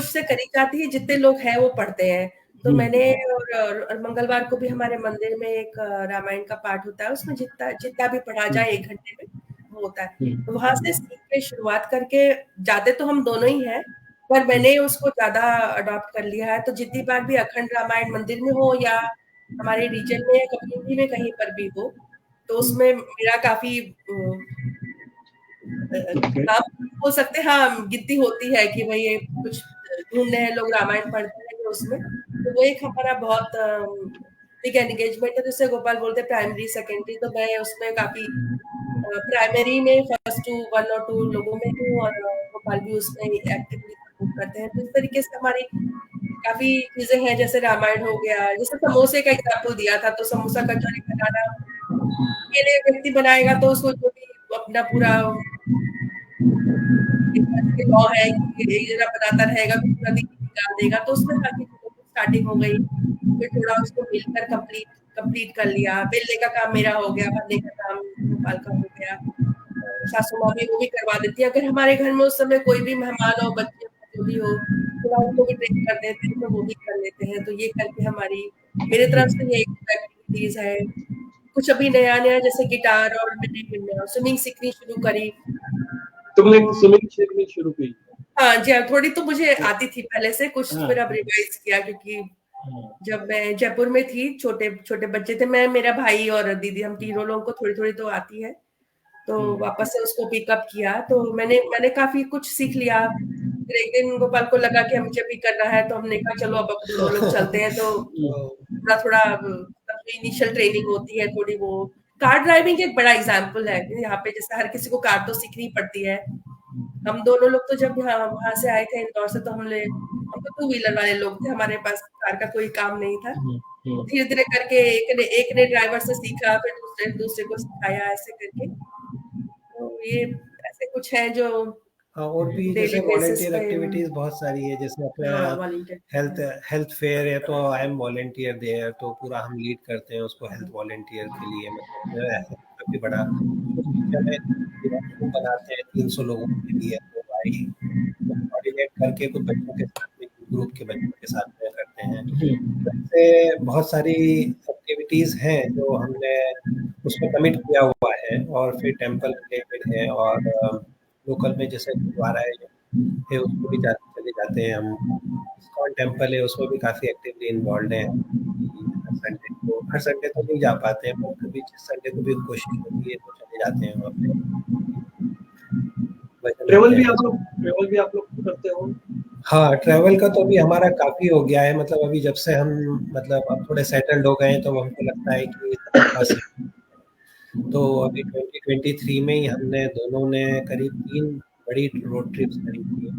से करी जाती है, जितने लोग हैं वो पढ़ते हैं। तो मैंने और मंगलवार को भी हमारे मंदिर में एक रामायण का पाठ होता है, उसमें जितना जितना भी पढ़ा जाए 1 घंटे में वो होता है। तो वहां से सीख के शुरुआत करके, जाते तो हम दोनों ही हैं, पर मैंने उसको ज्यादा अडॉप्ट कर लिया है। तो जितनी बार भी अखंड रामायण मंदिर में हो या हमारे रीजन में या कम्युनिटी में कहीं पर भी हो, तो उसमें मेरा काफी ओके, नाम बोल सकते हैं, हाँ, गिनती होती है कि भाई ये कुछ ढूंढने हैं लोग, रामायण पढ़ते हैं उसमें। तो वो एक हमारा बहुत बिग एंगेजमेंट है, जैसे गोपाल बोलते हैं प्राइमरी सेकेंडरी, तो मैं उसमें काफी प्राइमरी में फर्स्ट 1 और 2 लोगों में हूँ, और गोपाल भी उसमें एक्टिवली सपोर्ट करते हैं। तो इस तरीके से हमारी काफी चीजें हैं, जैसे रामायण हो गया, जैसे समोसे का एग्जाम्पल दिया था, तो समोसा कचौड़ी बनाना अकेले व्यक्ति बनाएगा तो उसको जो भी अपना पूरा लॉ है कि एक जना बनाता रहेगा तो पूरा दिन निकाल देगा, तो उसमें काफी चीजों की स्टार्टिंग हो गई। फिर थोड़ा उसको मिलकर कंप्लीट कर लिया। बेलने का काम मेरा हो गया, भरने का काम गोपाल का हो गया। सासू माँ भी वो भी करवा देती है। अगर हमारे घर में उस समय कोई भी मेहमान हो, बच्चे हो, जो भी हो, थोड़ा उनको भी ट्रेन कर देते हैं तो वो भी कर लेते हैं। तो ये करके हमारी मेरे तरफ से ये एक्टिविटीज है। कुछ अभी नया नया जैसे गिटार, और मैंने स्विमिंग सीखनी शुरू करी। तुमने तो स्विमिंग सीखनी शुरू की? हाँ जी हाँ, थोड़ी तो मुझे आती थी पहले से, कुछ हाँ, फिर अब रिवाइज किया, क्योंकि हाँ, जब मैं जयपुर में थी, छोटे छोटे बच्चे थे, मैं, मेरा भाई और दीदी, हम तीनों लोगों को थोड़ी थोड़ी तो आती है। तो वापस से उसको पिकअप किया, तो मैंने काफी कुछ सीख लिया। फिर एक दिन गोपाल को लगा कि मुझे भी करना है, तो हमने कहा चलो अब दोनों लोग चलते हैं। तो थोड़ा थोड़ा इनिशियल ट्रेनिंग होती है थोड़ी। वो कार ड्राइविंग एक बड़ा एग्जाम्पल है कि यहाँ पे जैसे हर किसी को कार तो सीखनी पड़ती है। हम दोनों लोग तो जब वहां से आए थे इंदौर से, तो हम तो टू व्हीलर वाले लोग थे, हमारे पास कार का कोई काम नहीं था। तो धीरे धीरे करके एक ने ड्राइवर से सीखा, फिर दूसरे को सिखाया, ऐसे करके। तो ये ऐसे कुछ है जो हाँ, और भी डेली जैसे बेसिस वॉलेंटियर पे। एक्टिविटीज बहुत सारी है, जैसे हाँ, अपना हेल्थ वॉलंटियर। हेल्थ फेयर है तो आई एम वॉलेंटियर देयर, तो पूरा हम लीड करते हैं उसको हेल्थ वॉलेंटियर के लिए। मतलब जो है काफी बड़ा उस बीच में वॉशरूम बनाते हैं 300 लोगों के लिए, तो भाई कोऑर्डिनेट करके कुछ बच्चों के साथ में, ग्रुप के बच्चों के साथ में करते हैं। वैसे बहुत सारी एक्टिविटीज हैं जो हमने उसमें कमिट किया हुआ है, और फिर टेम्पल रिलेटेड है, और लोकल में जैसे गुरुद्वारा है उसको भी चले जाते हैं हम। इस्कॉन टेम्पल है उसमें भी काफी एक्टिवली इन्वॉल्व हैं। हर संडे तो नहीं जा पाते हैं, पर कभी जिस संडे को भी कोशिश होती है तो चले जाते हैं वहाँ पे, भजन होते हैं। ट्रेवल भी आप लोग करते हो? हाँ, ट्रैवल का तो अभी हमारा काफी हो गया है। मतलब अभी जब से हम मतलब अब थोड़े सेटल्ड हो गए हैं, तो हमको लगता है कि बस। तो अभी 2023 में ही हमने दोनों ने करीब 3 बड़ी रोड ट्रिप्स करी थी,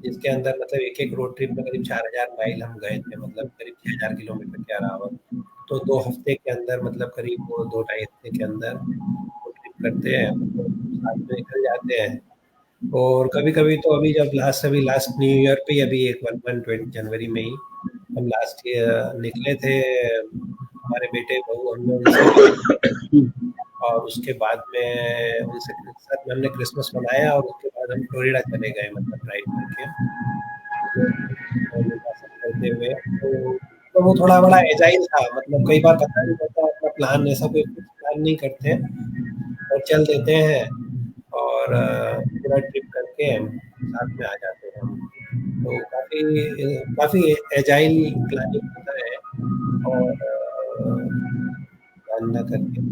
जिसके अंदर मतलब एक-एक रोड ट्रिप में करीब 4000 माइल हम गए थे, मतलब करीब 6000 किलोमीटर के अराउंड। तो 2 हफ्ते के अंदर, मतलब करीब वो 2 ढाई हफ्ते के अंदर रोड ट्रिप करते हैं, तो साथ में निकल जाते हैं। और कभी-कभी तो अभी लास्ट न्यू ईयर पे ही, अभी एक 1 जनवरी में ही हम लास्ट ईयर निकले थे। हमारे बेटे बहू हम लोग उनसे मिले, और उसके बाद में उनसे साथ में हमने क्रिसमस मनाया, और उसके बाद हम फ्लोरिडा चले गए, मतलब ड्राइव करके करते हुए। तो वो थोड़ा बड़ा एजाइल था, मतलब कई बार पता नहीं चलता अपना प्लान, ऐसा कोई फिक्स प्लान नहीं करते और चल देते हैं, और पूरा ट्रिप करके साथ में आ जाते हैं हम। तो काफ़ी काफ़ी एजाइल प्लानिंग होता है, और प्लान ना करके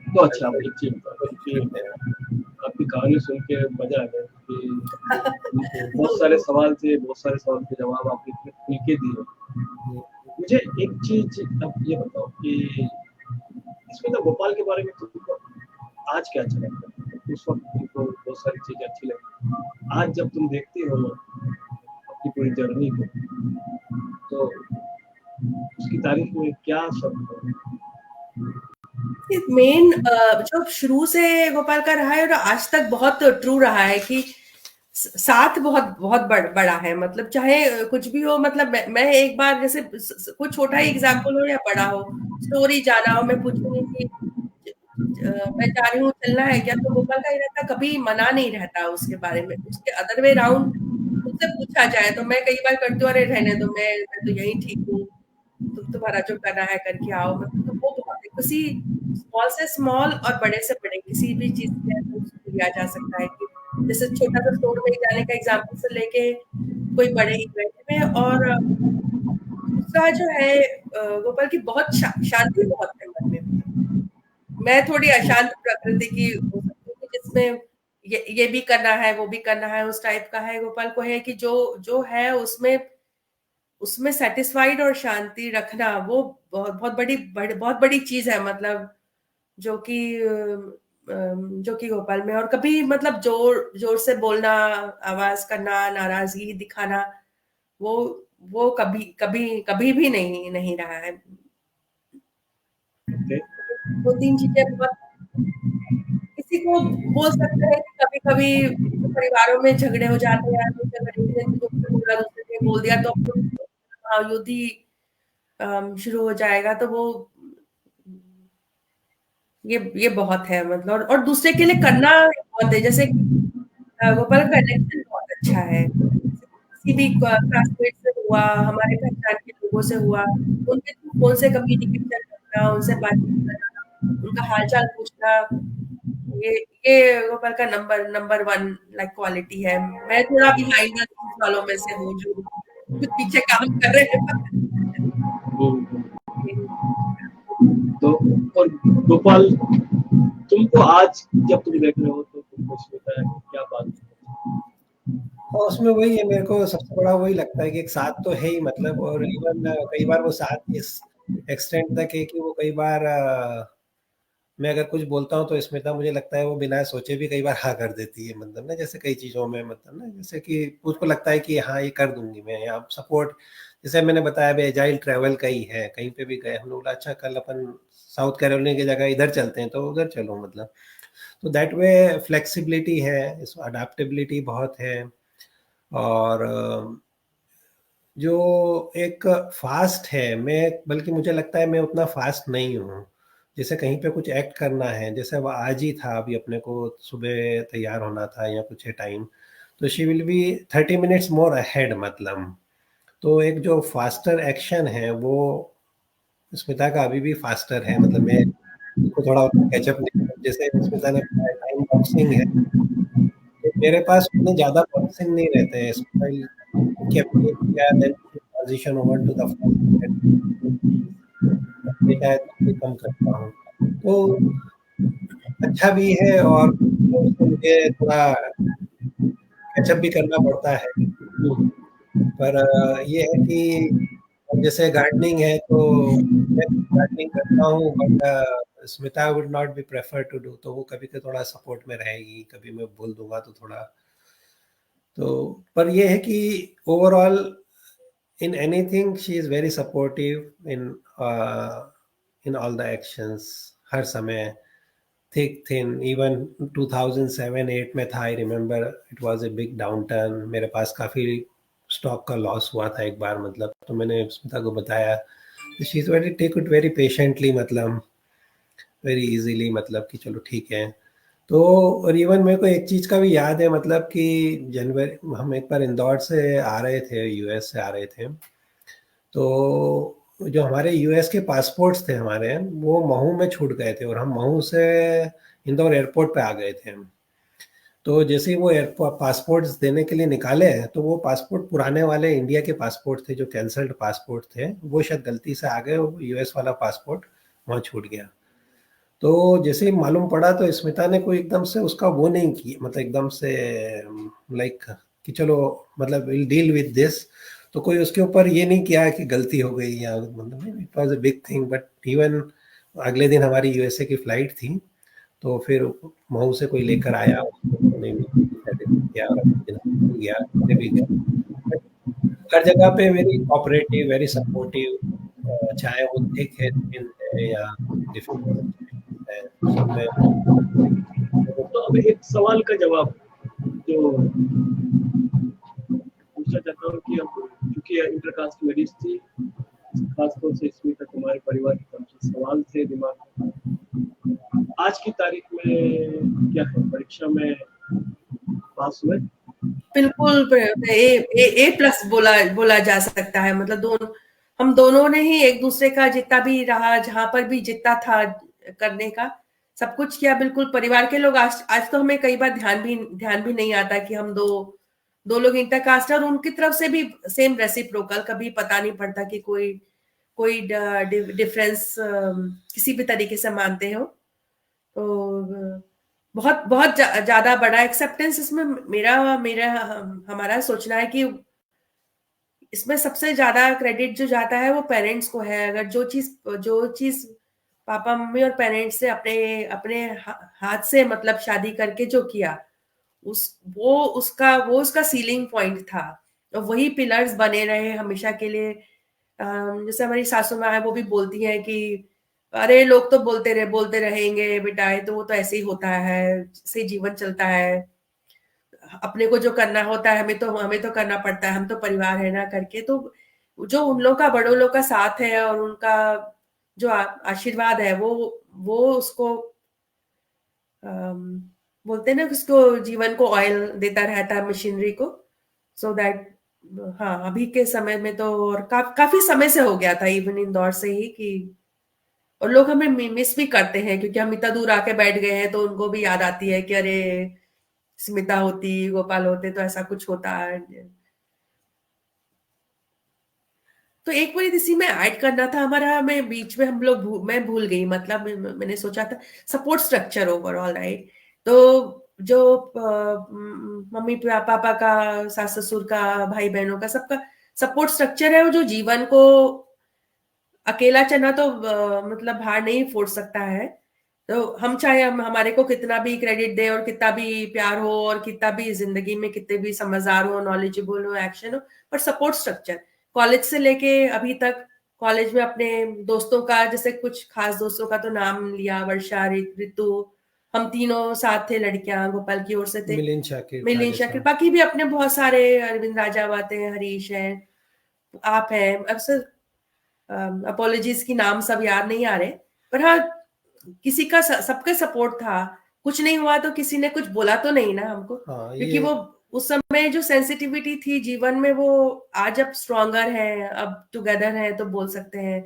तो अच्छा, आप एक चीज बताओ कोशिश कि करते हैं। आपकी कहानी सुन के मजा आ गया कि बहुत सारे सवाल थे, बहुत सारे सवाल के जवाब आपने इतने खुल के दिए। मुझे एक चीज आप ये बताओ कि इसमें तो भोपाल के बारे में तुमको आज क्या अच्छा लगता है? उस वक्त तुमको बहुत सारी चीजें अच्छी लगती, आज जब तुम देखते हो अपनी पूरी जर्नी को, तो उसकी तारीफ में क्या शब्द है? मेन जो शुरू से गोपाल का रहा है और आज तक बहुत ट्रू रहा है कि साथ बहुत बहुत बड़ा है। मतलब चाहे कुछ भी हो, मतलब मैं एक बार जैसे कुछ छोटा ही एग्जाम्पल हो या बड़ा हो, स्टोरी जाना हो, मैं पूछूंगी कि मैं जा रही हूँ, चलना है क्या, तो गोपाल का ये रहता, कभी मना नहीं रहता उसके बारे में। उसके अदर वे राउंड मुझसे पूछा जाए तो मैं कई बार करती हूँ, अरे रहने दो, मैं तो यही ठीक हूँ, तुम्हारा जो करना है करके आओ। मतलब तो वो बहुत है, किसी स्मॉल से स्मॉल और बड़े से बड़े किसी भी चीज में उसको लिया जा सकता है कि जैसे छोटा सा स्टोर में जाने का एग्जाम्पल से लेके कोई बड़े इवेंट में। और दूसरा जो है गोपाल की बहुत शांति बहुत है मन में। मैं थोड़ी अशांत प्रकृति की हो सकती हूँ, जिसमें ये भी करना है, वो भी करना है, उस टाइप का है। गोपाल को है कि जो जो है उसमें उसमें सेटिस्फाइड और शांति रखना, वो बहुत बड़ी चीज है। मतलब जो कि जो कि गोपाल में, और कभी मतलब जोर जोर से बोलना, आवाज करना, नाराजगी दिखाना, वो वो कभी कभी कभी भी नहीं रहा है। ओके, 2-3 चीजें बहुत, किसी को बोल सकते हैं कि कभी-कभी परिवारों में झगड़े हो जाते हैं, झगड़े में जो बोला दूसरे ने बोल दिया तो युद्ध ही शुरू हो जाएगा, तो वो ये बहुत है मतलब, और दूसरे के लिए करना बहुत है, जैसे गोपाल का कनेक्शन बहुत अच्छा है, किसी भी क्लासमेट से हुआ, हमारे पहचान के लोगों से हुआ, उनके थ्रू फोन से कम्युनिकेशन करना, उनसे बातचीत करना, उनका हालचाल पूछना, ये ये गोपाल का नंबर 1 लाइक क्वालिटी है। मैं थोड़ा बिहाइंड द सीन्स वालों में से हूँ जो कुछ पीछे काम कर रहे हम्म। हैं। तो और गोपाल, तुमको आज जब तुम देख रहे हो तो तुमको स्मिता क्या बात है? और उसमें वही है, मेरे को सबसे बड़ा वही लगता है कि एक साथ तो है ही मतलब, और इवन कई बार वो साथ इस एक्सटेंड तक है कि वो कई बार मैं अगर कुछ बोलता हूँ तो स्मिता मुझे लगता है वो बिना सोचे भी कई बार हाँ कर देती है, मतलब ना जैसे कई चीज़ों में, मतलब ना जैसे कि उसको लगता है कि हाँ ये कर दूंगी मैं, या सपोर्ट, जैसे मैंने बताया अभी एजाइल ट्रैवल का ही है, कहीं पे भी गए हम लोग, अच्छा कल अपन साउथ कैरोलिना की जगह इधर चलते हैं तो उधर चलो, मतलब तो दैट वे फ्लेक्सिबिलिटी है, अडेप्टेबिलिटी बहुत है। और जो एक फास्ट है, मैं बल्कि मुझे लगता है मैं उतना फास्ट नहीं हूँ, जैसे कहीं पे कुछ एक्ट करना है, जैसे वो आज ही था, अभी अपने को सुबह तैयार होना था या कुछ है टाइम, तो she will be 30 minutes more ahead, मतलब तो एक जो फास्टर एक्शन है वो स्मिता का अभी भी फास्टर है, मतलब मैं उसको थोड़ा कैचअप नहीं, जैसे स्मिता ने टाइम बॉक्सिंग है, तो मेरे पास उतने ज़्यादा बॉक्सिंग नहीं रहते हैं, style kept it, yeah, then transition over to the front data है तो कम करता हूँ, तो अच्छा भी है, और उसको मुझे थोड़ा कैचअप भी करना पड़ता है, पर ये है कि अब जैसे गार्डनिंग है तो मैं गार्डनिंग करता हूँ, but Smita would not be prefer to do, तो वो कभी के थोड़ा सपोर्ट में रहेगी, कभी मैं बोल दूंगा तो थोड़ा, तो पर ये है कि overall in anything she is very supportive in all the actions, हर समय, thick thin, even 2007-8 में था, I remember it was a big downturn, मेरे पास काफ़ी स्टॉक का लॉस हुआ था एक बार, मतलब तो मैंने स्मिता को बताया, she is very take it very patiently, मतलब वेरी इजीली, मतलब कि चलो ठीक है। तो और इवन मेरे को एक चीज़ का भी याद है, मतलब कि जनवरी हम एक बार इंदौर से आ रहे थे, यूएस से आ रहे थे, तो जो हमारे यूएस के पासपोर्ट्स थे हमारे, वो महू में छूट गए थे, और हम महू से इंदौर एयरपोर्ट पे आ गए थे हम। तो जैसे ही वो एयरपोर्ट पासपोर्ट्स देने के लिए निकाले, तो वो पासपोर्ट पुराने वाले इंडिया के पासपोर्ट थे, जो कैंसल्ड पासपोर्ट थे, वो शायद गलती से आ गए, यूएस वाला पासपोर्ट वहाँ छूट गया। तो जैसे ही मालूम पड़ा तो स्मिता ने कोई एकदम से उसका वो नहीं किया, मतलब एकदम से लाइक कि चलो मतलब विल डील विद दिस, तो कोई उसके ऊपर ये नहीं किया कि गलती हो गई, या मतलब it was a big thing, but even अगले दिन हमारी यूएसए की फ्लाइट थी, तो फिर मऊ से कोई लेकर आया, उसने भी किया और अगले दिन गया, मैं भी गया, बट हर जगह पे वेरी कोऑपरेटिव, वेरी सपोर्टिव, चाहे वो थिक है, थिन है, या डिफरेंट है, सब में। तो अब एक सवाल का जवाब जो पूछना चाहता हूँ कि अब क्योंकि इंटरकास्ट मैरिज थी, खासतौर से स्मिता तुम्हारे परिवार की तरफ से सवाल थे दिमाग में, आज की तारीख में क्या है, परीक्षा में पास हुए? बिल्कुल ए प्लस बोला जा सकता है, मतलब हम दोनों ने ही एक दूसरे का जितना भी रहा, जहां पर भी जितना था करने का सब कुछ किया, बिल्कुल परिवार के लोग आज तो हमें कई बार ध्यान भी नहीं आता कि हम दो लोग इंटरकास्ट है, और उनकी तरफ से भी सेम रेसिप्रोकल, कभी पता नहीं पड़ता कि कोई डिफरेंस किसी भी तरीके से मानते हो, तो बहुत बहुत ज्यादा बड़ा एक्सेप्टेंस इसमें मेरा मेरा हमारा सोचना है कि इसमें सबसे ज्यादा क्रेडिट जो जाता है वो पेरेंट्स को है। अगर जो चीज पापा मम्मी और पेरेंट्स से अपने अपने हाथ से मतलब शादी करके जो किया, वो उसका सीलिंग पॉइंट था, और वही पिलर्स बने रहे हमेशा के लिए। जैसे हमारी सासू माँ है, वो भी बोलती है कि अरे लोग तो बोलते रहेंगे बेटा, ये तो वो तो ऐसे ही होता है, से जीवन चलता है, अपने को जो करना होता है हमें तो करना पड़ता है, हम तो परिवार है ना करके। तो जो उन लोग का, बड़ों लोग का साथ है और उनका जो आशीर्वाद है, वो उसको बोलते हैं ना, उसको जीवन को ऑयल देता रहता है, मशीनरी को, सो दैट। हाँ, अभी के समय में तो, और काफी समय से हो गया था, इवन इंदौर से ही, कि और लोग हमें मिस भी करते हैं, क्योंकि हम इतना दूर आके बैठ गए हैं, तो उनको भी याद आती है कि अरे स्मिता होती, गोपाल होते तो ऐसा कुछ होता है। तो एक बार इसी में ऐड करना था हमारा, मैं बीच में हम लोग मैं भूल गई, मतलब मैंने सोचा था सपोर्ट स्ट्रक्चर ओवरऑल, राइट। तो जो मम्मी पापा का, सास ससुर का, भाई बहनों का, सबका सपोर्ट स्ट्रक्चर है, वो जो जीवन को अकेला चना तो मतलब भार नहीं फोड़ सकता है। तो हम चाहे हमारे को कितना भी क्रेडिट दे और कितना भी प्यार हो और कितना भी जिंदगी में कितने भी समझदार हो, नॉलेजेबल हो, एक्शन हो, पर सपोर्ट स्ट्रक्चर कॉलेज से लेके अभी तक, कॉलेज में अपने दोस्तों का, जैसे कुछ खास दोस्तों का तो नाम लिया, वर्षा, ऋतु, हम तीनों साथ थे, लड़कियां गोपाल की ओर से थे, मिलिंद शाकिर, बाकी भी अपने बहुत सारे, अरविंद राजावत हैं, हरीश हैं, आप हैं, अक्सर अपॉलॉजीज की नाम सब याद नहीं आ रहे, पर हाँ, किसी का सबका सपोर्ट था। कुछ नहीं हुआ तो किसी ने कुछ बोला तो नहीं ना हमको, क्योंकि वो उस समय जो सेंसिटिविटी थी जीवन में, वो आज अब स्ट्रॉन्गर है, अब टुगेदर है तो बोल सकते हैं।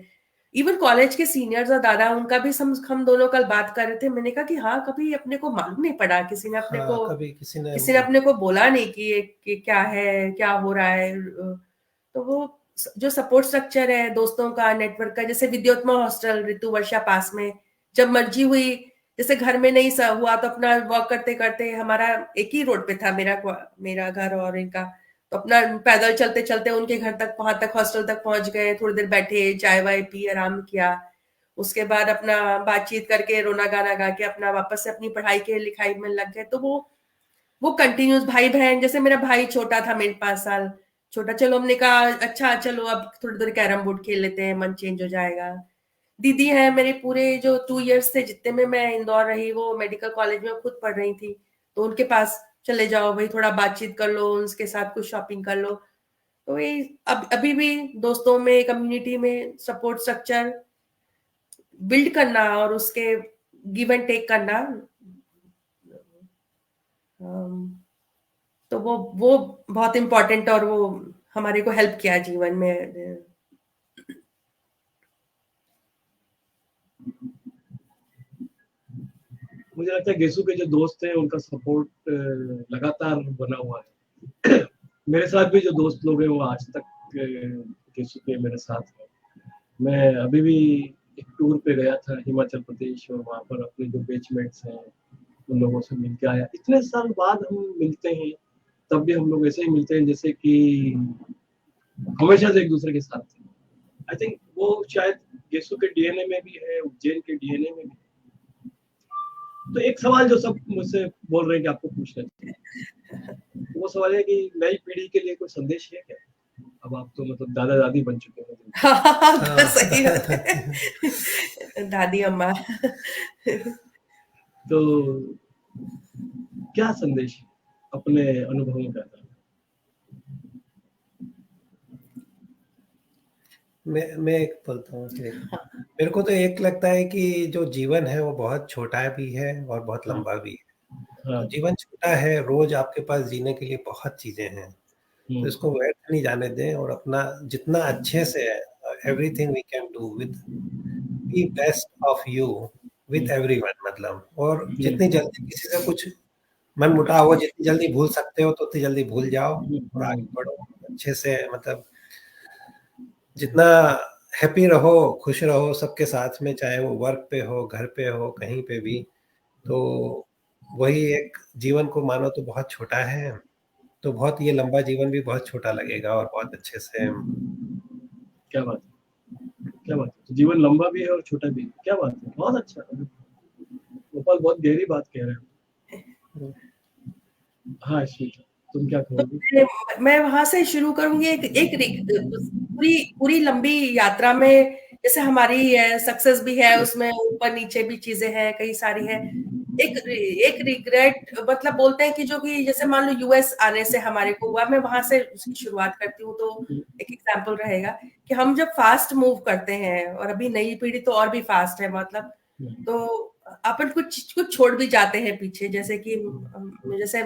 इवन कॉलेज के सीनियर्स और दादा, उनका भी हम दोनों कल बात कर रहे थे, मैंने कहा कि हाँ, कभी अपने को मालूम नहीं पड़ा, किसी ने अपने को बोला नहीं कि क्या है, क्या हो रहा है। तो वो जो सपोर्ट स्ट्रक्चर है दोस्तों का, नेटवर्क का, जैसे विद्योत्मा हॉस्टल, ऋतु वर्षा पास में, जब मर्जी हुई, जैसे घर में नहीं हुआ तो अपना वॉक करते करते, हमारा एक ही रोड पे था, मेरा घर और इनका, तो अपना पैदल चलते चलते उनके घर तक, वहां तक हॉस्टल तक पहुंच गए, थोड़ी देर बैठे, चाय वाय पी, आराम किया, उसके बाद अपना बातचीत करके, रोना गाना गा के अपना वापस से अपनी पढ़ाई के लिखाई में लग गए। तो वो कंटिन्यूस, भाई बहन, जैसे मेरा भाई छोटा था, मेरे 5 साल छोटा, चलो हमने कहा अच्छा चलो अब थोड़ी देर कैरम बोर्ड खेल लेते हैं, मन चेंज हो जाएगा। दीदी है मेरे, पूरे जो 2 इयर्स थे जितने में मैं इंदौर रही, वो मेडिकल कॉलेज में खुद पढ़ रही थी, तो उनके पास चले जाओ भाई, थोड़ा बातचीत कर लो, उनके साथ कुछ शॉपिंग कर लो। तो ये अभी भी दोस्तों में, कम्युनिटी में सपोर्ट स्ट्रक्चर बिल्ड करना और उसके गिव एंड टेक करना, तो वो बहुत इम्पोर्टेंट, और वो हमारे को हेल्प किया जीवन में। मुझे लगता है गेसू के जो दोस्त हैं उनका सपोर्ट लगातार बना हुआ है। मेरे साथ भी जो दोस्त लोग हैं वो आज तक गेसू के मेरे साथ हैं। मैं अभी भी एक टूर पे गया था हिमाचल प्रदेश, और वहाँ पर अपने जो बैचमेट्स हैं उन लोगों से मिल के आया। इतने साल बाद हम मिलते हैं, तब भी हम लोग ऐसे ही मिलते हैं जैसे कि हमेशा से एक दूसरे के साथ थे। आई थिंक वो शायद गेसू के डीएनए में भी है, उज्जैन के डीएनए में भी। तो एक सवाल जो सब मुझसे बोल रहे हैं कि आपको पूछना चाहिए, वो सवाल है कि नई पीढ़ी के लिए कोई संदेश है क्या? अब आप तो मतलब दादा दादी बन चुके हैं। सही बात है। दादी अम्मा। तो क्या संदेश अपने अनुभवों का? मैं एक बोलता हूँ, मेरे को तो एक लगता है कि जो जीवन है वो बहुत छोटा भी है और बहुत लंबा भी है। तो जीवन छोटा है, रोज आपके पास जीने के लिए बहुत चीजें हैं, तो इसको व्यर्थ नहीं जाने दें, और अपना जितना अच्छे से, everything we can do with be best of you with everyone, मतलब, और जितनी जल्दी किसी से कुछ मन मुटाव हो, जितनी जल्दी भूल सकते हो तो उतनी जल्दी भूल जाओ और आगे बढ़ो अच्छे से, मतलब जितना हैप्पी रहो, खुश रहो सबके साथ में, चाहे वो वर्क पे हो, घर पे हो, कहीं पे भी। तो वही एक जीवन को मानो तो बहुत छोटा है, तो बहुत ये लंबा जीवन भी बहुत छोटा लगेगा और बहुत अच्छे से। क्या बात है, क्या बात है। जीवन लंबा भी है और छोटा भी है, क्या बात है, बहुत अच्छा। गोपाल बहुत गहरी बात कह रहे हो। हाँ श्वेता, तुम क्या कहोगे? मैं वहां से शुरू करूंगी, एक पूरी लंबी यात्रा में जैसे हमारी ही है, सक्सेस भी है उसमें, ऊपर नीचे भी चीजें हैं, कई सारी है। एक रिग्रेट मतलब बोलते हैं कि जो कि जैसे मान लो यूएस आने से हमारे को हुआ, मैं वहां से उसकी शुरुआत करती हूँ, तो एक एग्जाम्पल रहेगा कि हम जब फास्ट मूव करते हैं, और अभी नई पीढ़ी तो और भी फास्ट है मतलब, तो अपन कुछ कुछ छोड़ भी जाते हैं पीछे, जैसे कि जैसे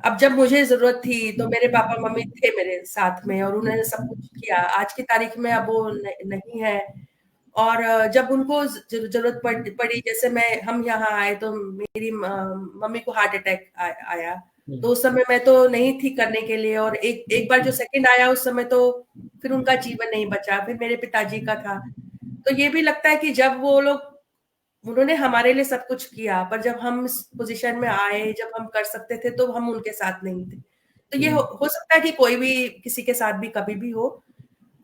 अब जब मुझे जरूरत थी तो मेरे पापा मम्मी थे मेरे साथ में और उन्होंने सब कुछ किया। आज की तारीख में अब वो नहीं है, और जब उनको जरूरत पड़ी, जैसे हम यहाँ आए तो मेरी मम्मी को हार्ट अटैक आया, तो उस समय मैं तो नहीं थी करने के लिए, और एक बार जो सेकंड आया उस समय तो फिर उनका जीवन नहीं बचा, फिर मेरे पिताजी का था। तो ये भी लगता है कि जब वो लोग, उन्होंने हमारे लिए सब कुछ किया, पर जब हम इस पोजीशन में आए, जब हम कर सकते थे, तो हम उनके साथ नहीं थे। तो ये हो सकता है कि कोई भी किसी के साथ भी कभी भी हो,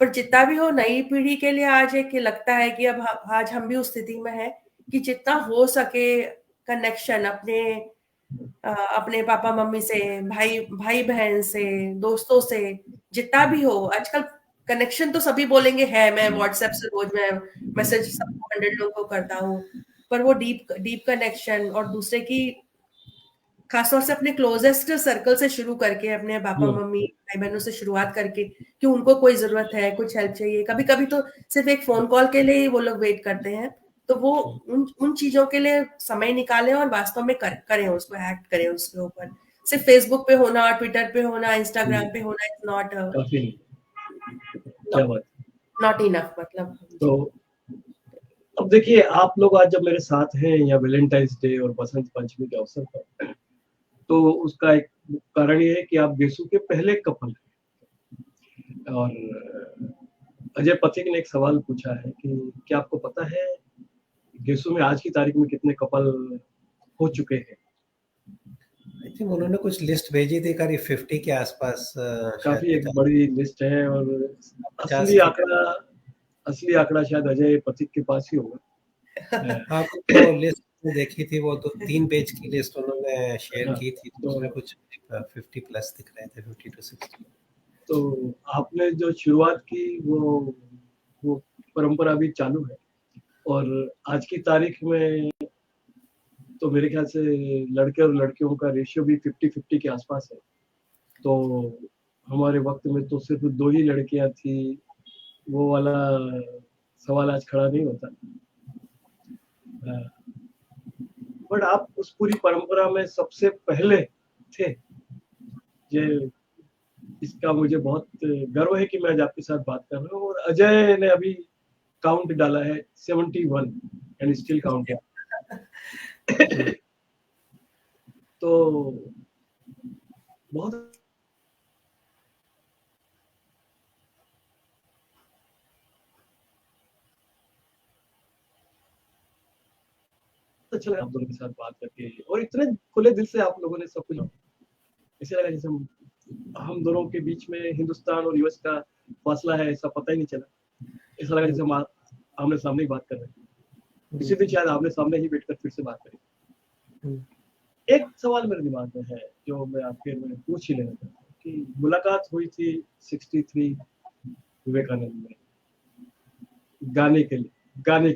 पर जितना भी हो, नई पीढ़ी के लिए आज एक लगता है कि अब आज हम भी उस स्थिति में है कि जितना हो सके कनेक्शन अपने पापा मम्मी से, भाई भाई बहन से, दोस्तों से, जितना भी हो। आजकल कनेक्शन तो सभी बोलेंगे है, मैं व्हाट्सएप से रोज मैं मैसेज सबको 100 लोगों को करता हूँ, पर वो डीप डीप कनेक्शन और दूसरे की, खासतौर से अपने क्लोजेस्ट सर्कल से शुरू करके, अपने पापा मम्मी भाई बहनों से शुरुआत करके, कि उनको कोई जरूरत है, कुछ हेल्प चाहिए, कभी कभी तो सिर्फ एक फोन कॉल के लिए ही वो लोग वेट करते हैं, तो वो उन चीजों के लिए समय निकालें और वास्तव में करें, उसको एक्ट करें उसके ऊपर। सिर्फ फेसबुक पे होना, ट्विटर पे होना, इंस्टाग्राम पे होना इज नॉट नॉट इनफ मतलब। तो अब देखिए, आप लोग आज जब मेरे साथ हैं या वैलेंटाइंस डे और बसंत पंचमी के अवसर पर, तो उसका एक कारण ये है कि आप गेसु के पहले कपल हैं। और अजय पथिक ने एक सवाल पूछा है कि क्या आपको पता है गेसु में आज की तारीख में कितने कपल हो चुके हैं? आई थिंक उन्होंने कुछ लिस्ट भेजी थी, करीब 50 के आसपास। काफी एक बड़ी लिस्ट है, और असली आंकड़ा शायद अजय पथिक के पास ही होगा। हाँ, तो लिस्ट देखी थी, वो 3 पेज की लिस्ट उन्होंने शेयर की थी, तो उसमें कुछ 50 प्लस दिख रहे थे, 50 to 60। तो आपने जो शुरुआत की वो परंपरा भी चालू है, और आज की तारीख में तो मेरे ख्याल से लड़के और लड़कियों का रेशियो भी 50-50 के आसपास है। तो हमारे वक्त में तो सिर्फ 2 ही लड़कियां थी, वो वाला सवाल आज खड़ा नहीं होता। बट आप उस पूरी परंपरा में सबसे पहले थे। ये इसका मुझे बहुत गर्व है कि मैं आज आपके साथ बात कर रहा हूँ, और अजय ने अभी काउंट डाला है 71 एंड स्टिल काउंटिंग। तो बहुत अच्छा लगा आप दोनों के साथ बात करके, और इतने खुले दिल से आप लोगों ने सब कुछ, ऐसे लगा जैसे हम दोनों के बीच में हिंदुस्तान और यूएस का फासला है, ऐसा पता ही नहीं चला। ऐसा लगा जैसे हम आमने सामने ही बात कर रहे हैं। इसी दिन शायद आमने सामने ही बैठकर फिर से बात करें। एक सवाल मेरे दिमाग में है जो मैं आपके में पूछ ही लेना चाहता हूँ कि मुलाकात हुई थी 63 विवेकानंद में गाने के कारण,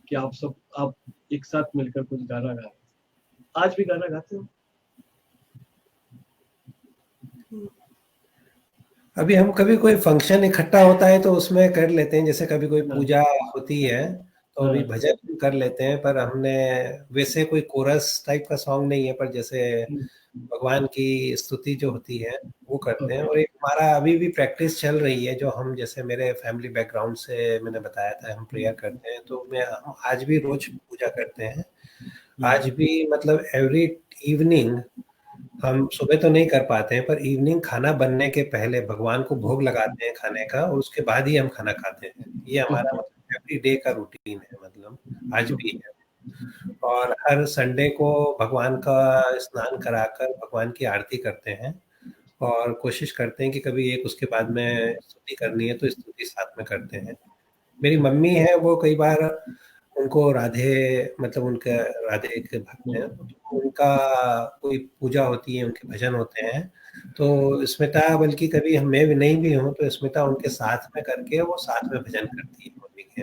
कि आप एक साथ मिलकर कुछ गाना गा रहे थे। आज भी गाना गाते हो? अभी हम कभी कोई फंक्शन इकट्ठा होता है तो उसमें कर लेते हैं, जैसे कभी कोई पूजा होती है तो अभी भजन कर लेते हैं, पर हमने वैसे कोई कोरस टाइप का सॉन्ग नहीं है, पर जैसे भगवान की स्तुति जो होती है वो करते हैं। और एक हमारा अभी भी प्रैक्टिस चल रही है, जो हम जैसे मेरे फैमिली बैकग्राउंड से मैंने बताया था, हम प्रेयर करते हैं, तो हम आज भी रोज पूजा करते हैं। आज भी मतलब एवरी इवनिंग, हम सुबह तो नहीं कर पाते हैं, पर इवनिंग खाना बनने के पहले भगवान को भोग लगाते हैं खाने का, और उसके बाद ही हम खाना खाते हैं। ये हमारा मतलब एवरी डे का रूटीन है, मतलब आज भी है। और हर संडे को भगवान का स्नान कराकर भगवान की आरती करते हैं, और कोशिश करते हैं कि कभी एक उसके बाद में स्तुति करनी है तो स्तुति साथ में करते हैं। मेरी मम्मी है, वो कई बार उनको राधे मतलब उनके राधे के भक्त हैं, तो उनका कोई पूजा होती है, उनके भजन होते हैं, तो स्मिता बल्कि कभी मैं भी नहीं भी हूँ तो स्मिता उनके साथ में करके वो साथ में भजन करती है मम्मी के।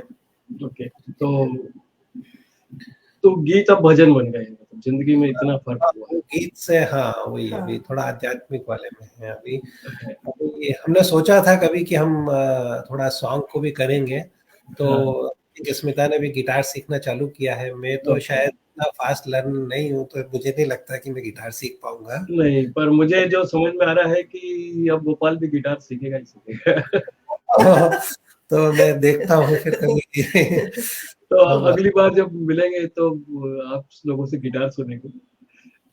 ओके, तो गीत अब भजन बन गए, मतलब जिंदगी में इतना फर्क हुआ है। गीत से हाँ वही हाँ। अभी थोड़ा आध्यात्मिक वाले में है अभी। Okay, अभी हमने सोचा था कभी कि हम थोड़ा सॉन्ग को भी करेंगे, तो स्मिता ने भी गिटार सीखना चालू किया है। मैं तो Okay. शायद इतना फास्ट लर्न नहीं हूँ, तो मुझे नहीं लगता कि मैं गिटार सीख पाऊंगा। नहीं, पर मुझे जो समझ में आ रहा है कि अब गोपाल भी गिटार सीखेगा ही सीखेगा। तो मैं देखता हूँ फिर कभी। तो हम अगली बार जब मिलेंगे तो आप लोगों से गिटार सुनेंगे।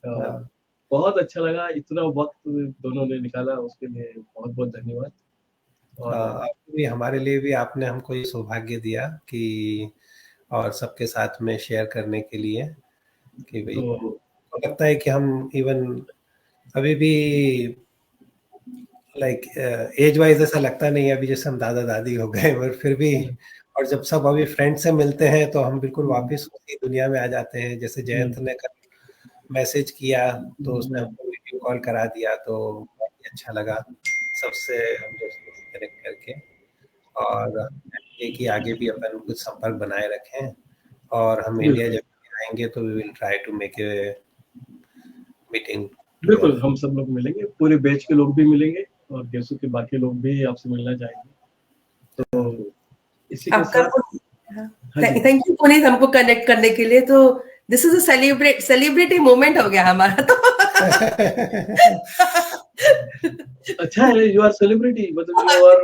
हाँ, बहुत अच्छा लगा, इतना वक्त दोनों ने निकाला, उसके लिए बहुत बहुत धन्यवाद। और आपको भी हमारे लिए भी आपने हमको ये सौभाग्य दिया कि और सबके साथ में शेयर करने के लिए कि भाई तो तो लगता है कि हम इवन अभी भी लाइक एज वाइज ऐसा लगता नहीं है अभी जैसे हम दादा दादी हो गए, और फिर भी और जब सब अभी फ्रेंड से मिलते हैं तो हम बिल्कुल वापस उसी दुनिया में आ जाते हैं। जैसे जयंत ने कल मैसेज किया तो उसने हमको वीडियो कॉल करा दिया, तो बहुत ही अच्छा लगा सबसे हम दोस्तों से कनेक्ट करके। और ये कि आगे भी अपन कुछ संपर्क बनाए रखें, और हम इंडिया बिल्कुल जब आएंगे तो we will try to make a meeting बिल्कुल, टुगेदर। हम सब लोग मिलेंगे, पूरे बैच के लोग भी मिलेंगे और गेसू के बाकी लोग भी आपसे मिलना चाहेंगे। तो इसी के आपका साथ हाँ जी, थैंक यू पुनीत हमको कनेक्ट करने के लिए। तो this is a celebrity moment हो गया हमारा तो। अच्छा है, यू आर सेलिब्रिटी, मतलब you are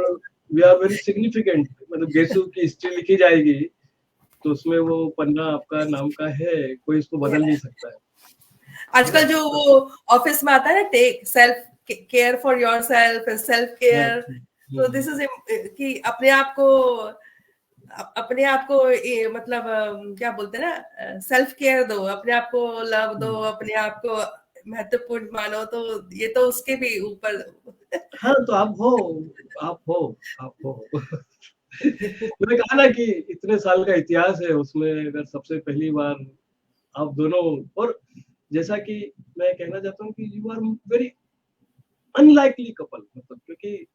we are very significant, मतलब गेसू की हिस्ट्री लिखी जाएगी तो उसमें वो पन्ना आपका नाम का है, कोई इसको बदल नहीं सकता है। आजकल जो वो ऑफिस में आता है ना, take self care for your self care, तो दिस इज कि अपने आप को मतलब क्या बोलते हैं ना, सेल्फ केयर दो, अपने आप को लव दो, अपने आप को महत्वपूर्ण मानो, तो ये तो उसके भी ऊपर। हाँ, तो आप हो, आप हो, आप हो। मैंने कहा ना कि इतने साल का इतिहास है, उसमें अगर सबसे पहली बार आप दोनों, और जैसा कि मैं कहना चाहता हूँ कि you are very unlikely couple, मतलब क्योंकि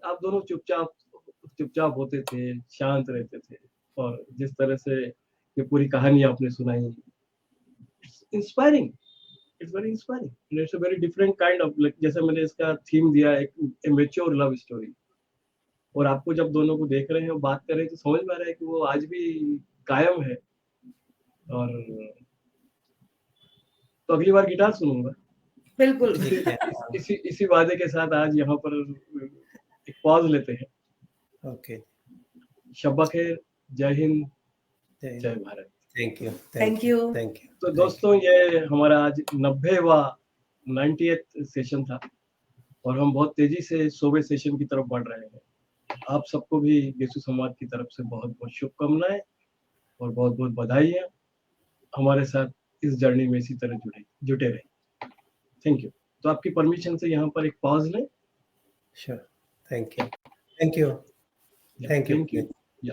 आप दोनों चुपचाप चुपचाप होते थे, शांत रहते थे, और जिस तरह से ये पूरी कहानी आपने सुनाई, inspiring, it's very inspiring, it's a very different kind of, जैसे मैंने इसका थीम दिया है, एक मैच्योर लव स्टोरी। और आपको जब दोनों को देख रहे हैं और बात कर रहे हैं तो समझ में आ रहा है कि वो आज भी कायम है। और तो अगली बार गिटार सुनूंगा। बिल्कुल। इसी वादे के साथ आज यहाँ पर एक पॉज लेते हैं। ओके, शब्बा खैर, जय हिंद, जय जय Bharat. Thank you, thank you. Thank you. तो दोस्तों, ये हमारा आज 90वां 90th सेशन था, और हम बहुत तेजी से 100वें सेशन की तरफ बढ़ रहे हैं। आप सबको भी यीशु समाज की तरफ से बहुत बहुत शुभकामनाएं और बहुत बहुत बधाइयाँ। हमारे साथ इस जर्नी में इसी तरह जुटे रहे। Thank you. तो आपकी परमिशन से यहाँ पर एक पॉज लें। Sure, thank you, thank you, thank you. Thank you.